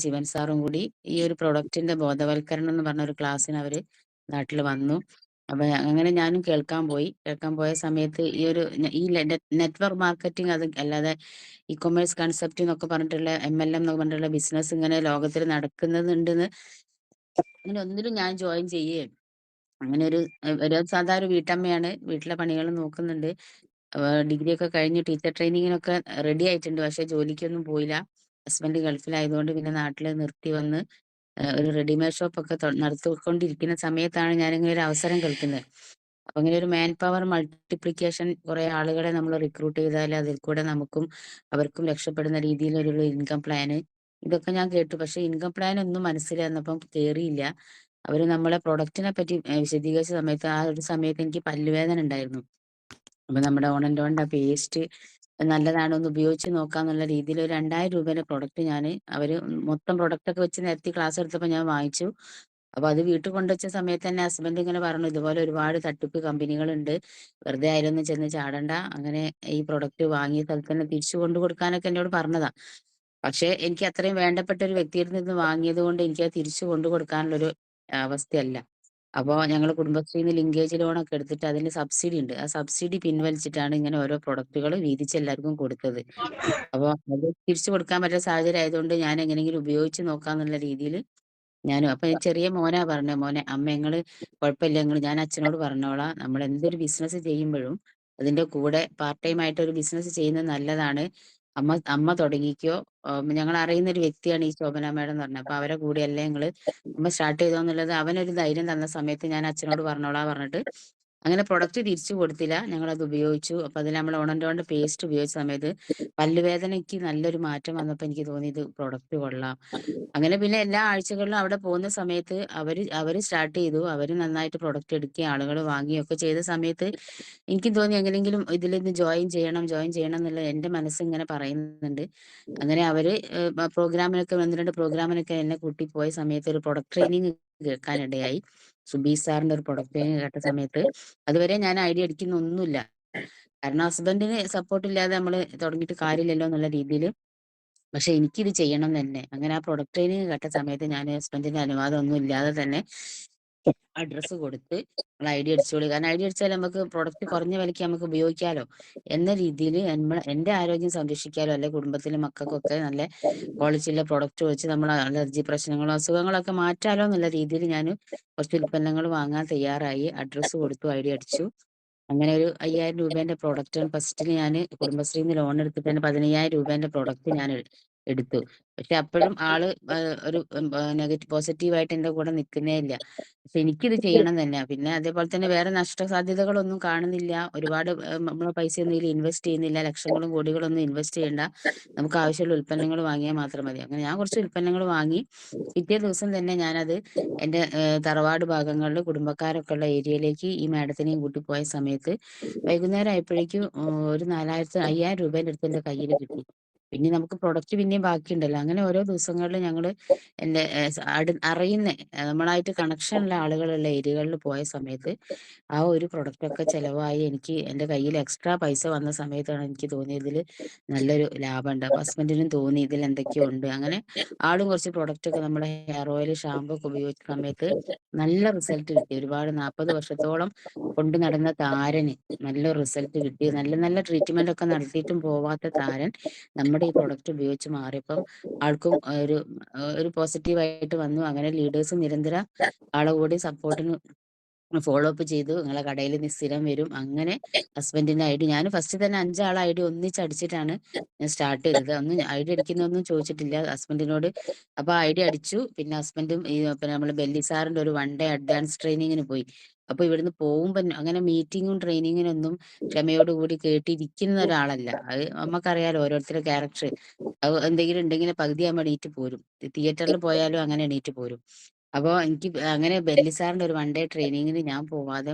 ശിവൻ സാറും കൂടി ഈ ഒരു പ്രൊഡക്റ്റിന്റെ ബോധവൽക്കരണം എന്ന് പറഞ്ഞ ഒരു ക്ലാസ്സിന് അവര് നാട്ടിൽ വന്നു. അപ്പൊ അങ്ങനെ ഞാനും കേൾക്കാൻ പോയി. കേൾക്കാൻ പോയ സമയത്ത് ഈ ഒരു ഈ നെറ്റ്വർക്ക് മാർക്കറ്റിംഗ് അത് അല്ലാതെ ഇ കൊമേഴ്സ് കൺസെപ്റ്റ് എന്നൊക്കെ പറഞ്ഞിട്ടുള്ള MLM എന്നൊക്കെ പറഞ്ഞിട്ടുള്ള ബിസിനസ് ഇങ്ങനെ ലോകത്തിൽ നടക്കുന്നുണ്ടെന്ന് അങ്ങനെ ഒന്നിലും ഞാൻ ജോയിൻ ചെയ്യേ അങ്ങനെ ഒരു സാധാ ഒരു വീട്ടമ്മയാണ്. വീട്ടിലെ പണികൾ നോക്കുന്നുണ്ട്. ഡിഗ്രി ഒക്കെ കഴിഞ്ഞ് ടീച്ചർ ട്രെയിനിങ്ങിനൊക്കെ റെഡി ആയിട്ടുണ്ട്. പക്ഷെ ജോലിക്കൊന്നും പോയില്ല. ഹസ്ബൻഡ് ഗൾഫിലായതുകൊണ്ട് പിന്നെ നാട്ടില് നിർത്തി വന്ന് ഒരു റെഡിമെയ്ഡ് ഷോപ്പൊക്കെ നടത്തിക്കൊണ്ടിരിക്കുന്ന സമയത്താണ് ഞാനിങ്ങനെ ഒരു അവസരം കേൾക്കുന്നത്. അപ്പൊ ഇങ്ങനെ ഒരു മാൻ പവർ മൾട്ടിപ്ലിക്കേഷൻ കുറെ ആളുകളെ നമ്മൾ റിക്രൂട്ട് ചെയ്താൽ അതിൽ കൂടെ നമുക്കും അവർക്കും രക്ഷപ്പെടുന്ന രീതിയിലൊരു ഇൻകം പ്ലാന് ഇതൊക്കെ ഞാൻ കേട്ടു. പക്ഷെ ഇൻകം പ്ലാൻ ഒന്നും മനസ്സിൽ വന്നപ്പം കേറിയില്ല. അവര് നമ്മളെ പ്രൊഡക്റ്റിനെ പറ്റി വിശദീകരിച്ച സമയത്ത് ആ ഒരു സമയത്ത് എനിക്ക് പല്ലുവേദന ഉണ്ടായിരുന്നു. അപ്പൊ നമ്മുടെ ഓൺ ആൻഡ് ഓണിന്റെ പേസ്റ്റ് നല്ലതാണോ എന്ന് ഉപയോഗിച്ച് നോക്കാന്നുള്ള രീതിയിൽ ഒരു 2000 രൂപേന്റെ പ്രൊഡക്റ്റ് അവര് മൊത്തം പ്രൊഡക്റ്റ് ഒക്കെ വെച്ച് നിരത്തി ക്ലാസ് എടുത്തപ്പോൾ ഞാൻ വാങ്ങിച്ചു. അപ്പൊ അത് വീട്ടിൽ കൊണ്ടുവച്ച സമയത്ത് തന്നെ ഹസ്ബൻഡ് ഇങ്ങനെ പറഞ്ഞു, ഇതുപോലെ ഒരുപാട് തട്ടിപ്പ് കമ്പനികളുണ്ട്, വെറുതെ അതിലൊന്നും ചെന്ന് ചാടണ്ട, അങ്ങനെ ഈ പ്രൊഡക്റ്റ് വാങ്ങിയ സ്ഥലത്ത് തന്നെ തിരിച്ചു കൊണ്ടു കൊടുക്കാനൊക്കെ എന്നോട് പറഞ്ഞതാ. പക്ഷെ എനിക്ക് അത്രയും വേണ്ടപ്പെട്ട ഒരു വ്യക്തിയിൽ നിന്ന് വാങ്ങിയത് കൊണ്ട് എനിക്ക് അത് തിരിച്ചു കൊണ്ടു കൊടുക്കാനുള്ളൊരു അവസ്ഥയല്ല. അപ്പോ ഞങ്ങള് കുടുംബശ്രീന്ന് ലിങ്കേജ് ലോണൊക്കെ എടുത്തിട്ട് അതിന് സബ്സിഡി ഉണ്ട്. ആ സബ്സിഡി പിൻവലിച്ചിട്ടാണ് ഇങ്ങനെ ഓരോ പ്രൊഡക്റ്റുകൾ വീതിച്ച് എല്ലാവർക്കും കൊടുത്തത്. അപ്പൊ അത് തിരിച്ചു കൊടുക്കാൻ പറ്റുന്ന സാഹചര്യം ആയതുകൊണ്ട് ഞാൻ എങ്ങനെയെങ്കിലും ഉപയോഗിച്ച് നോക്കാന്നുള്ള രീതിയിൽ ഞാനും അപ്പൊ ഈ ചെറിയ മോനാ പറഞ്ഞെ, മോനെ അമ്മ ഇങ്ങള് കുഴപ്പമില്ല, ഞാൻ അച്ഛനോട് പറഞ്ഞോളാം. നമ്മൾ എന്തൊരു ബിസിനസ് ചെയ്യുമ്പോഴും അതിന്റെ കൂടെ പാർട്ട് ടൈം ആയിട്ട് ഒരു ബിസിനസ് ചെയ്യുന്നത് നല്ലതാണ്. അമ്മ അമ്മ തുടങ്ങിക്കോ. ഞങ്ങൾ അറിയുന്ന ഒരു വ്യക്തിയാണ് ഈ ശോഭന മേഡം എന്ന് പറഞ്ഞത്. അപ്പൊ അവരെ കൂടെയല്ലേ നിങ്ങള് അമ്മ സ്റ്റാർട്ട് ചെയ്തോന്നുള്ളത് അവനൊരു ധൈര്യം തന്ന സമയത്ത് ഞാൻ അച്ഛനോട് പറഞ്ഞോളാ പറഞ്ഞിട്ട് അങ്ങനെ പ്രൊഡക്റ്റ് തിരിച്ചു കൊടുത്തില്ല. ഞങ്ങളത് ഉപയോഗിച്ചു. അപ്പൊ അതിൽ നമ്മൾ ഓൺ ആൻഡ് ഓണിന്റെ പേസ്റ്റ് ഉപയോഗിച്ച സമയത്ത് പല്ലുവേദനയ്ക്ക് നല്ലൊരു മാറ്റം വന്നപ്പോ എനിക്ക് തോന്നി ഇത് പ്രൊഡക്റ്റ് കൊള്ളാം. അങ്ങനെ പിന്നെ എല്ലാ ആഴ്ചകളിലും അവിടെ പോകുന്ന സമയത്ത് അവര് അവര് സ്റ്റാർട്ട് ചെയ്തു. അവര് നന്നായിട്ട് പ്രൊഡക്റ്റ് എടുക്കുകയും ആളുകൾ വാങ്ങുകയും ഒക്കെ ചെയ്ത സമയത്ത് എനിക്കും തോന്നി എങ്ങനെയെങ്കിലും ഇതിലൊന്ന് ജോയിൻ ചെയ്യണം എന്നുള്ള എന്റെ മനസ്സ് ഇങ്ങനെ പറയുന്നുണ്ട്. അങ്ങനെ അവര് പ്രോഗ്രാമിനൊക്കെ 1, 2 പ്രോഗ്രാമിനൊക്കെ എന്നെ കൂട്ടി പോയ സമയത്ത് ഒരു പ്രൊഡക്റ്റ് ട്രെയിനിങ് കേൾക്കാനിടയായി. സുബീഷ് സാറിന്റെ ഒരു പ്രൊഡക്റ്റ് ട്രെയിനിങ് കേട്ട സമയത്ത് അതുവരെ ഞാൻ ഐഡിയ അടിക്കുന്ന ഒന്നുമില്ല. കാരണം ഹസ്ബൻഡിന് സപ്പോർട്ട് ഇല്ലാതെ നമ്മള് തുടങ്ങിയിട്ട് കാര്യമില്ലല്ലോ എന്നുള്ള രീതിയിൽ. പക്ഷെ എനിക്കിത് ചെയ്യണം തന്നെ. അങ്ങനെ ആ പ്രൊഡക്റ്റ് ട്രെയിനിങ് കേട്ട സമയത്ത് ഞാൻ ഹസ്ബൻഡിന്റെ അനുവാദം ഒന്നും ഇല്ലാതെ തന്നെ അഡ്രസ്സ് കൊടുത്ത് നിങ്ങൾ ഐഡി അടിച്ചോളി. കാരണം ഐഡി അടിച്ചാൽ നമുക്ക് പ്രൊഡക്റ്റ് കുറഞ്ഞ വിലയ്ക്ക് നമുക്ക് ഉപയോഗിക്കാലോ എന്ന രീതിയിൽ എന്റെ ആരോഗ്യം സംരക്ഷിക്കാലോ, അല്ലെ കുടുംബത്തിലെ മക്കൾക്കൊക്കെ നല്ല ക്വാളിറ്റിയുള്ള പ്രൊഡക്റ്റ് വെച്ച് നമ്മൾ അലർജി പ്രശ്നങ്ങളോ അസുഖങ്ങളൊക്കെ മാറ്റാലോ എന്നുള്ള രീതിയിൽ ഞാൻ കുറച്ച് ഉൽപ്പന്നങ്ങൾ വാങ്ങാൻ തയ്യാറായി. അഡ്രസ്സ് കൊടുത്തു, ഐഡി അടിച്ചു. അങ്ങനെ ഒരു 5000 രൂപേന്റെ പ്രൊഡക്റ്റാണ് ഫസ്റ്റില് ഞാന് കുടുംബശ്രീന്ന് ലോൺ എടുത്തിട്ട് തന്നെ 15,000 രൂപേന്റെ പ്രൊഡക്റ്റ് ഞാൻ എടുത്തു. പക്ഷെ അപ്പോഴും ആള് ഒരു പോസിറ്റീവായിട്ട് എന്റെ കൂടെ നിൽക്കുന്നേ ഇല്ല. പക്ഷെ എനിക്കിത് ചെയ്യണം തന്നെ. പിന്നെ അതേപോലെ തന്നെ വേറെ നഷ്ടസാധ്യതകളൊന്നും കാണുന്നില്ല. ഒരുപാട് നമ്മളെ പൈസയൊന്നും ഇതിൽ ഇൻവെസ്റ്റ് ചെയ്യുന്നില്ല. ലക്ഷങ്ങളും കോടികളും ഒന്നും ഇൻവെസ്റ്റ് ചെയ്യണ്ട. നമുക്ക് ആവശ്യമുള്ള ഉൽപ്പന്നങ്ങൾ വാങ്ങിയാൽ മാത്രം മതി. അങ്ങനെ ഞാൻ കുറച്ച് ഉൽപ്പന്നങ്ങൾ വാങ്ങി. പിറ്റേ ദിവസം തന്നെ ഞാനത് എന്റെ തറവാട് ഭാഗങ്ങളിൽ കുടുംബക്കാരൊക്കെ ഉള്ള ഏരിയയിലേക്ക് ഈ മാഡത്തിനെയും കൂട്ടി പോയ സമയത്ത് വൈകുന്നേരം ആയപ്പോഴേക്കും ഒരു 5000 രൂപേന്റെ അടുത്ത് എന്റെ കയ്യിൽ കിട്ടി. പിന്നെ നമുക്ക് പ്രൊഡക്റ്റ് പിന്നെയും ബാക്കിയുണ്ടല്ലോ. അങ്ങനെ ഓരോ ദിവസങ്ങളിൽ ഞങ്ങള് എന്റെ അറിയുന്ന നമ്മളായിട്ട് കണക്ഷൻ ഉള്ള ആളുകളുള്ള ഏരിയകളിൽ പോയ സമയത്ത് ആ ഒരു പ്രൊഡക്റ്റ് ഒക്കെ ചെലവായി എനിക്ക് എന്റെ കയ്യിൽ എക്സ്ട്രാ പൈസ വന്ന സമയത്താണ് എനിക്ക് തോന്നിയത് ഇതില് നല്ലൊരു ലാഭമുണ്ട്. അപ്പൊ ഹസ്ബൻഡിനും തോന്നി ഇതിൽ എന്തൊക്കെയോ ഉണ്ട്. അങ്ങനെ ആളും കുറച്ച് പ്രൊഡക്റ്റ് ഒക്കെ നമ്മുടെ ഹെയർ ഓയിൽ ഷാമ്പു ഒക്കെ ഉപയോഗിച്ച സമയത്ത് നല്ല റിസൾട്ട് കിട്ടി. ഒരുപാട് 40 വർഷത്തോളം കൊണ്ട് നടന്ന താരന് നല്ല റിസൾട്ട് കിട്ടി. നല്ല നല്ല ട്രീറ്റ്മെന്റ് ഒക്കെ നടത്തിയിട്ടും പോവാത്ത താരൻ നമ്മുടെ ഈ പ്രൊഡക്റ്റ് ഉപയോഗിച്ച് മാറിയപ്പം ആൾക്കും ഒരു പോസിറ്റീവായിട്ട് വന്നു. അങ്ങനെ ലീഡേഴ്സ് നിരന്തരം ആളെ കൂടി സപ്പോർട്ടിന് ഫോളോ അപ്പ് ചെയ്തു. നിങ്ങളെ കടയിൽ നിന്ന് സ്ഥിരം വരും. അങ്ങനെ ഹസ്ബൻഡിന്റെ ഐഡി ഞാൻ ഫസ്റ്റ് തന്നെ 5 ആളെ ഐഡി ഒന്നിച്ചടിച്ചിട്ടാണ് ഞാൻ സ്റ്റാർട്ട് ചെയ്തത്. ഒന്നും ഐഡി അടിക്കുന്നൊന്നും ചോദിച്ചിട്ടില്ല ഹസ്ബൻഡിനോട്. അപ്പൊ ഐഡി അടിച്ചു. പിന്നെ ഹസ്ബൻഡും പിന്നെ നമ്മള് ബെല്ലി സാറിന്റെ ഒരു 1 ഡേ അഡ്വാൻസ് ട്രെയിനിങ്ങിന് പോയി. അപ്പൊ ഇവിടുന്ന് പോകുമ്പോ അങ്ങനെ മീറ്റിങ്ങും ട്രെയിനിങ്ങിനൊന്നും ക്ഷമയോടുകൂടി കേട്ടിരിക്കുന്ന ഒരാളല്ല. അത് നമുക്കറിയാലോ ഓരോരുത്തരുടെ ക്യാരക്ടർ. അത് എന്തെങ്കിലും ഉണ്ടെങ്കിൽ പകുതിയാകുമ്പോൾ എണീറ്റ് പോരും. തിയേറ്ററിൽ പോയാലും അങ്ങനെ എണീറ്റ് പോരും. അപ്പൊ എനിക്ക് അങ്ങനെ ബെല്ലി സാറിന്റെ ഒരു 1 ഡേ ട്രെയിനിങ്ങിന് ഞാൻ പോവാതെ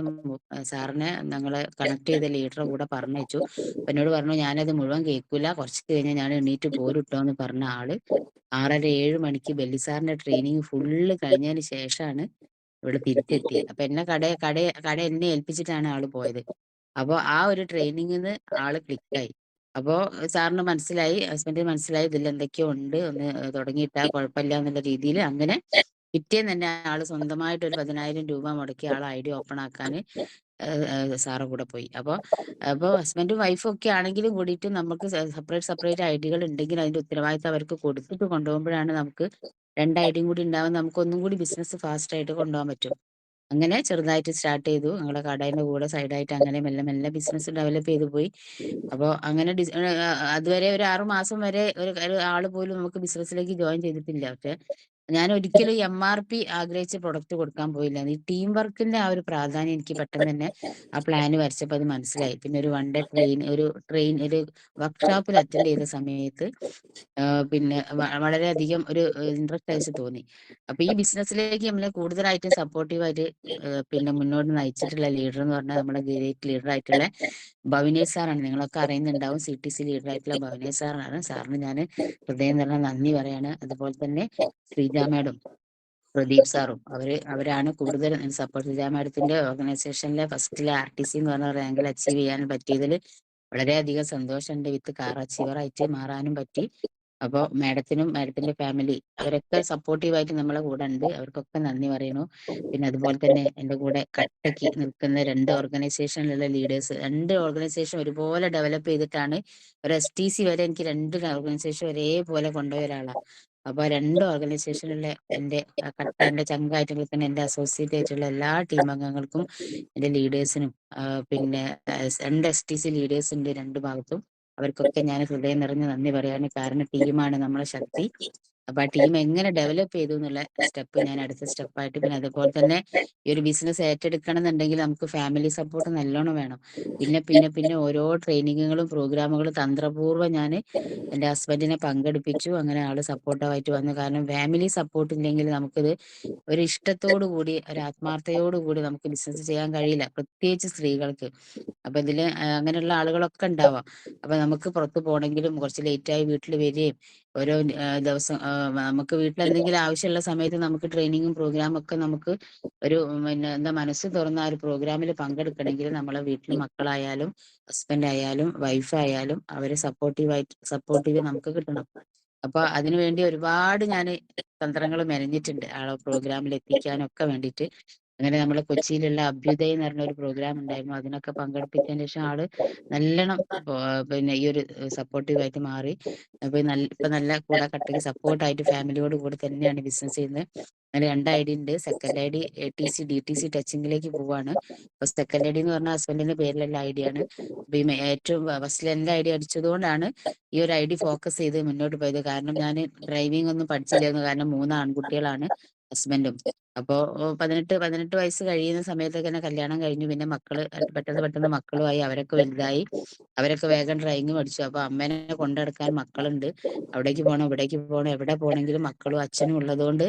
സാറിനെ ഞങ്ങളെ കണക്ട് ചെയ്ത ലീഡറുടെ കൂടെ പറഞ്ഞയച്ചു. അപ്പൊ എന്നോട് പറഞ്ഞു ഞാനത് മുഴുവൻ കേൾക്കൂല, കുറച്ച് കഴിഞ്ഞാൽ ഞാൻ എണീറ്റ് പോരുട്ടോ എന്ന് പറഞ്ഞ ആള് 6:30 7 മണിക്ക് ബെല്ലി സാറിന്റെ ട്രെയിനിങ് ഫുള്ള് കഴിഞ്ഞതിന് ശേഷമാണ് ഇവിടെ തിരിച്ചെത്തിയത്. അപ്പൊ എന്നെ കട എന്നെ ഏൽപ്പിച്ചിട്ടാണ് ആള് പോയത്. അപ്പൊ ആ ഒരു ട്രെയിനിങ്ങിന്ന് ആള് ക്ലിക്കായി. അപ്പോ സാറിന് മനസ്സിലായി, ഹസ്ബൻഡിന് മനസ്സിലായി ഇതിലെന്തൊക്കെയോ ഉണ്ട്. ഒന്ന് തുടങ്ങിയിട്ടാ കുഴപ്പമില്ല എന്നുള്ള രീതിയില് അങ്ങനെ പിറ്റേന്ന് തന്നെ ആള് സ്വന്തമായിട്ട് ഒരു 10,000 രൂപ മുടക്കി ആള് ഐഡി ഓപ്പൺ ആക്കാന് സാറെ കൂടെ പോയി. അപ്പൊ ഹസ്ബൻഡും വൈഫും ഒക്കെ ആണെങ്കിലും കൂടിയിട്ട് നമുക്ക് സെപ്പറേറ്റ് ഐഡികൾ ഉണ്ടെങ്കിൽ അതിന്റെ ഉത്തരവാദിത്തം അവർക്ക് കൊടുത്തിട്ട് കൊണ്ടുപോകുമ്പോഴാണ് നമുക്ക് 2 ഐഡിയും കൂടി ഉണ്ടാവുമ്പോൾ നമുക്ക് ഒന്നും കൂടി ബിസിനസ് ഫാസ്റ്റ് ആയിട്ട് കൊണ്ടുപോകാൻ പറ്റും. അങ്ങനെ ചെറുതായിട്ട് സ്റ്റാർട്ട് ചെയ്തു. ഞങ്ങളെ കടേന്റെ കൂടെ സൈഡായിട്ട് അങ്ങനെ മെല്ലെ മെല്ലെ ബിസിനസ് ഡെവലപ്പ് ചെയ്ത് പോയി. അപ്പൊ അങ്ങനെ അതുവരെ ഒരു 6 മാസം വരെ ഒരു ആള് പോലും നമുക്ക് ബിസിനസ്സിലേക്ക് ജോയിൻ ചെയ്തിട്ടില്ല. പക്ഷെ ഞാൻ ഒരിക്കലും എംആർപി ആഗ്രഹിച്ച് പ്രൊഡക്റ്റ് കൊടുക്കാൻ പോയില്ല. ഈ ടീം വർക്കിന്റെ ആ ഒരു പ്രാധാന്യം എനിക്ക് പെട്ടെന്ന് തന്നെ ആ പ്ലാന് വരച്ചപ്പോ അത് മനസ്സിലായി. പിന്നെ ഒരു വൺ ഡേ ഒരു വർക്ക്ഷോപ്പിൽ അറ്റൻഡ് ചെയ്ത സമയത്ത് പിന്നെ വളരെയധികം ഒരു ഇൻട്രസ്റ്റ് ആയിട്ട് തോന്നി. അപ്പൊ ഈ ബിസിനസ്സിലേക്ക് നമ്മളെ കൂടുതലായിട്ടും സപ്പോർട്ടീവായിട്ട് പിന്നെ മുന്നോട്ട് നയിച്ചിട്ടുള്ള ലീഡർ എന്ന് പറഞ്ഞാൽ നമ്മുടെ ഗ്രേറ്റ് ലീഡർ ആയിട്ടുള്ള ഭവിനേഷ് സാറാണ്. നിങ്ങളൊക്കെ അറിയുന്നുണ്ടാവും. സിടിസി ലീഡർ ആയിട്ടുള്ള ഭവിനേഷ് സാറാണ്. സാറിന് ഞാൻ ഹൃദയം നിറഞ്ഞ നന്ദി പറയാണ്. അതുപോലെ തന്നെ ശ്രീജ മാഡം, പ്രദീപ് സാറും അവരാണ് കൂടുതൽ സപ്പോർട്ട്. ശ്രീജ മാഡത്തിന്റെ ഓർഗനൈസേഷനിലെ ഫസ്റ്റിലെ ആർടിസി എന്ന് പറഞ്ഞ റാങ്കിൽ അച്ചീവ് ചെയ്യാൻ പറ്റിയതിൽ വളരെയധികം സന്തോഷമുണ്ട്. വിത്ത് കാർ അച്ചീവർ ആയിട്ട് മാറാനും പറ്റി. അപ്പോൾ മാഡത്തിന്റെ ഫാമിലി അവരൊക്കെ സപ്പോർട്ടീവായിട്ട് നമ്മളെ കൂടെ ഉണ്ട്. അവർക്കൊക്കെ നന്ദി പറയണു. പിന്നെ അതുപോലെ തന്നെ എൻ്റെ കൂടെ കട്ടയ്ക്ക് നിൽക്കുന്ന 2 ഓർഗനൈസേഷനിലുള്ള ലീഡേഴ്സ്, 2 ഓർഗനൈസേഷൻ ഒരുപോലെ ഡെവലപ്പ് ചെയ്തിട്ടാണ് ഒരു STC വരെ എനിക്ക് 2 ഓർഗനൈസേഷൻ ഒരേപോലെ കൊണ്ടുപോയ ഒരാളാണ്. അപ്പൊ 2 ഓർഗനൈസേഷനിലുള്ള എന്റെ ചങ്കായിട്ട് നിൽക്കുന്ന എന്റെ അസോസിയേറ്റ് ആയിട്ടുള്ള എല്ലാ ടീം അംഗങ്ങൾക്കും എന്റെ ലീഡേഴ്സിനും പിന്നെ 2 STC ലീഡേഴ്സ് ഉണ്ട് 2 ഭാഗത്തും. അവർക്കൊക്കെ ഞാൻ ഹൃദയം നിറഞ്ഞ് നന്ദി പറയാണ്. കാരണം ടീമാണ് നമ്മളെ ശക്തി. അപ്പൊ ആ ടീം എങ്ങനെ ഡെവലപ്പ് ചെയ്തു എന്നുള്ള സ്റ്റെപ്പ് ഞാൻ അടുത്ത സ്റ്റെപ്പായിട്ട്, പിന്നെ അതുപോലെ തന്നെ ഈ ഒരു ബിസിനസ് ഏറ്റെടുക്കണം എന്നുണ്ടെങ്കിൽ നമുക്ക് ഫാമിലി സപ്പോർട്ട് നല്ലോണം വേണം. പിന്നെ ഓരോ ട്രെയിനിങ്ങുകളും പ്രോഗ്രാമുകളും തന്ത്രപൂർവ്വം ഞാൻ എൻ്റെ ഹസ്ബൻഡിനെ പങ്കെടുപ്പിച്ചു. അങ്ങനെ ആള് സപ്പോർട്ടീവായിട്ട് വന്നു. കാരണം ഫാമിലി സപ്പോർട്ട് ഇല്ലെങ്കിൽ നമുക്കിത് ഒരു ഇഷ്ടത്തോടു കൂടി ഒരു ആത്മാർത്ഥതയോടു കൂടി നമുക്ക് ബിസിനസ് ചെയ്യാൻ കഴിയില്ല, പ്രത്യേകിച്ച് സ്ത്രീകൾക്ക്. അപ്പൊ ഇതില് അങ്ങനെയുള്ള ആളുകളൊക്കെ ഉണ്ടാവാം. അപ്പൊ നമുക്ക് പുറത്ത് പോകണമെങ്കിലും കുറച്ച് ലേറ്റായി വീട്ടിൽ വരികയും ഓരോ ദിവസം നമുക്ക് വീട്ടിൽ എന്തെങ്കിലും ആവശ്യമുള്ള സമയത്ത് നമുക്ക് ട്രെയിനിങ്ങും പ്രോഗ്രാമും ഒക്കെ നമുക്ക് ഒരു പിന്നെ എന്താ മനസ്സ് തുറന്ന ആ ഒരു പ്രോഗ്രാമിൽ പങ്കെടുക്കണമെങ്കിൽ നമ്മളെ വീട്ടിൽ മക്കളായാലും ഹസ്ബൻഡ് ആയാലും വൈഫ് ആയാലും അവരെ സപ്പോർട്ടീവ് നമുക്ക് കിട്ടണം. അപ്പൊ അതിനുവേണ്ടി ഒരുപാട് ഞാൻ തന്ത്രങ്ങൾ മെനഞ്ഞിട്ടുണ്ട് ആളെ പ്രോഗ്രാമിൽ എത്തിക്കാനൊക്കെ വേണ്ടിയിട്ട്. അങ്ങനെ നമ്മളെ കൊച്ചിയിലുള്ള അഭ്യുദയ എന്ന് പറഞ്ഞ ഒരു പ്രോഗ്രാം ഉണ്ടായിരുന്നു. അതിനൊക്കെ പങ്കെടുപ്പിച്ചതിന് ശേഷം ആള് നല്ലോണം പിന്നെ ഈ ഒരു സപ്പോർട്ടീവായിട്ട് മാറി. അപ്പൊ നല്ല കൂടെ കട്ടക്ക് സപ്പോർട്ടായിട്ട് ഫാമിലിയോട് കൂടി തന്നെയാണ് ബിസിനസ് ചെയ്യുന്നത്. അങ്ങനെ 2 ഐഡി ഉണ്ട്. സെക്കൻഡ് ഐഡി ATC DTC ടച്ചിങ്ങിലേക്ക് പോവാണ്. അപ്പൊ സെക്കൻഡ് ഐഡി എന്ന് പറഞ്ഞാൽ ഹസ്ബൻഡിന്റെ പേരിലുള്ള ഐഡിയാണ്. അപ്പൊ ഈ ഏറ്റവും ഫസ്റ്റിൽ എന്റെ ഐഡി അടിച്ചതുകൊണ്ടാണ് ഈ ഒരു ഐഡി ഫോക്കസ് ചെയ്ത് മുന്നോട്ട് പോയത്. കാരണം ഞാൻ ഡ്രൈവിംഗ് ഒന്നും പഠിച്ചില്ലായിരുന്നു. കാരണം 3 ആൺകുട്ടികളാണ് ഹസ്ബൻഡും. അപ്പോ 18 വയസ്സ് കഴിയുന്ന സമയത്തൊക്കെ തന്നെ കല്യാണം കഴിഞ്ഞു. പിന്നെ മക്കള് പെട്ടെന്ന് മക്കളുമായി. അവരൊക്കെ വലുതായി. അവരൊക്കെ വേഗം ഡ്രൈവിംഗ് പഠിച്ചു. അപ്പൊ അമ്മേനെ കൊണ്ടുനടക്കാൻ മക്കളുണ്ട്. അവിടേക്ക് പോകണം ഇവിടേക്ക് പോകണം എവിടെ പോകണമെങ്കിലും മക്കളും അച്ഛനും ഉള്ളതുകൊണ്ട്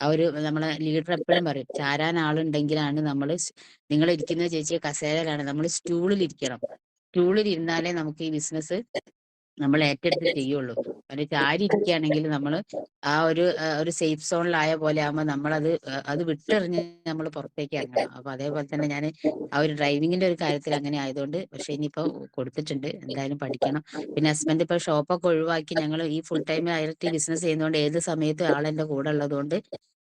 ആ ഒരു നമ്മളെ ലീഡർ എപ്പോഴും പറയും, ചാരാൻ ആളുണ്ടെങ്കിലാണ് നിങ്ങൾ ഇരിക്കുന്നത് ചേച്ചി കസേരയിലാണ്, നമ്മൾ സ്റ്റൂളിൽ ഇരിക്കണം. സ്റ്റൂളിൽ ഇരുന്നാലേ നമുക്ക് ഈ ബിസിനസ് നമ്മൾ ഏറ്റെടുത്ത് ചെയ്യുള്ളൂ. ഒരു ചാരി ഇരിക്കുകയാണെങ്കിൽ നമ്മൾ ഒരു സേഫ് സോണിലായ പോലെ ആകുമ്പോൾ അത് വിട്ടെറിഞ്ഞ് നമ്മൾ പുറത്തേക്ക് ഇറങ്ങണം. അപ്പൊ അതേപോലെ തന്നെ ഞാൻ ആ ഒരു ഡ്രൈവിങ്ങിന്റെ ഒരു കാര്യത്തിൽ അങ്ങനെ ആയതുകൊണ്ട്, പക്ഷെ ഇനിയിപ്പോ കൊടുത്തിട്ടുണ്ട്, എന്തായാലും പഠിക്കണം. പിന്നെ ഹസ്ബൻഡ് ഇപ്പൊ ഷോപ്പൊക്കെ ഒഴിവാക്കി ഞങ്ങൾ ഈ ഫുൾ ടൈം ആയിട്ട് ബിസിനസ് ചെയ്യുന്നതുകൊണ്ട് ഏത് സമയത്തും ആളെന്റെ കൂടെ ഉള്ളതുകൊണ്ട്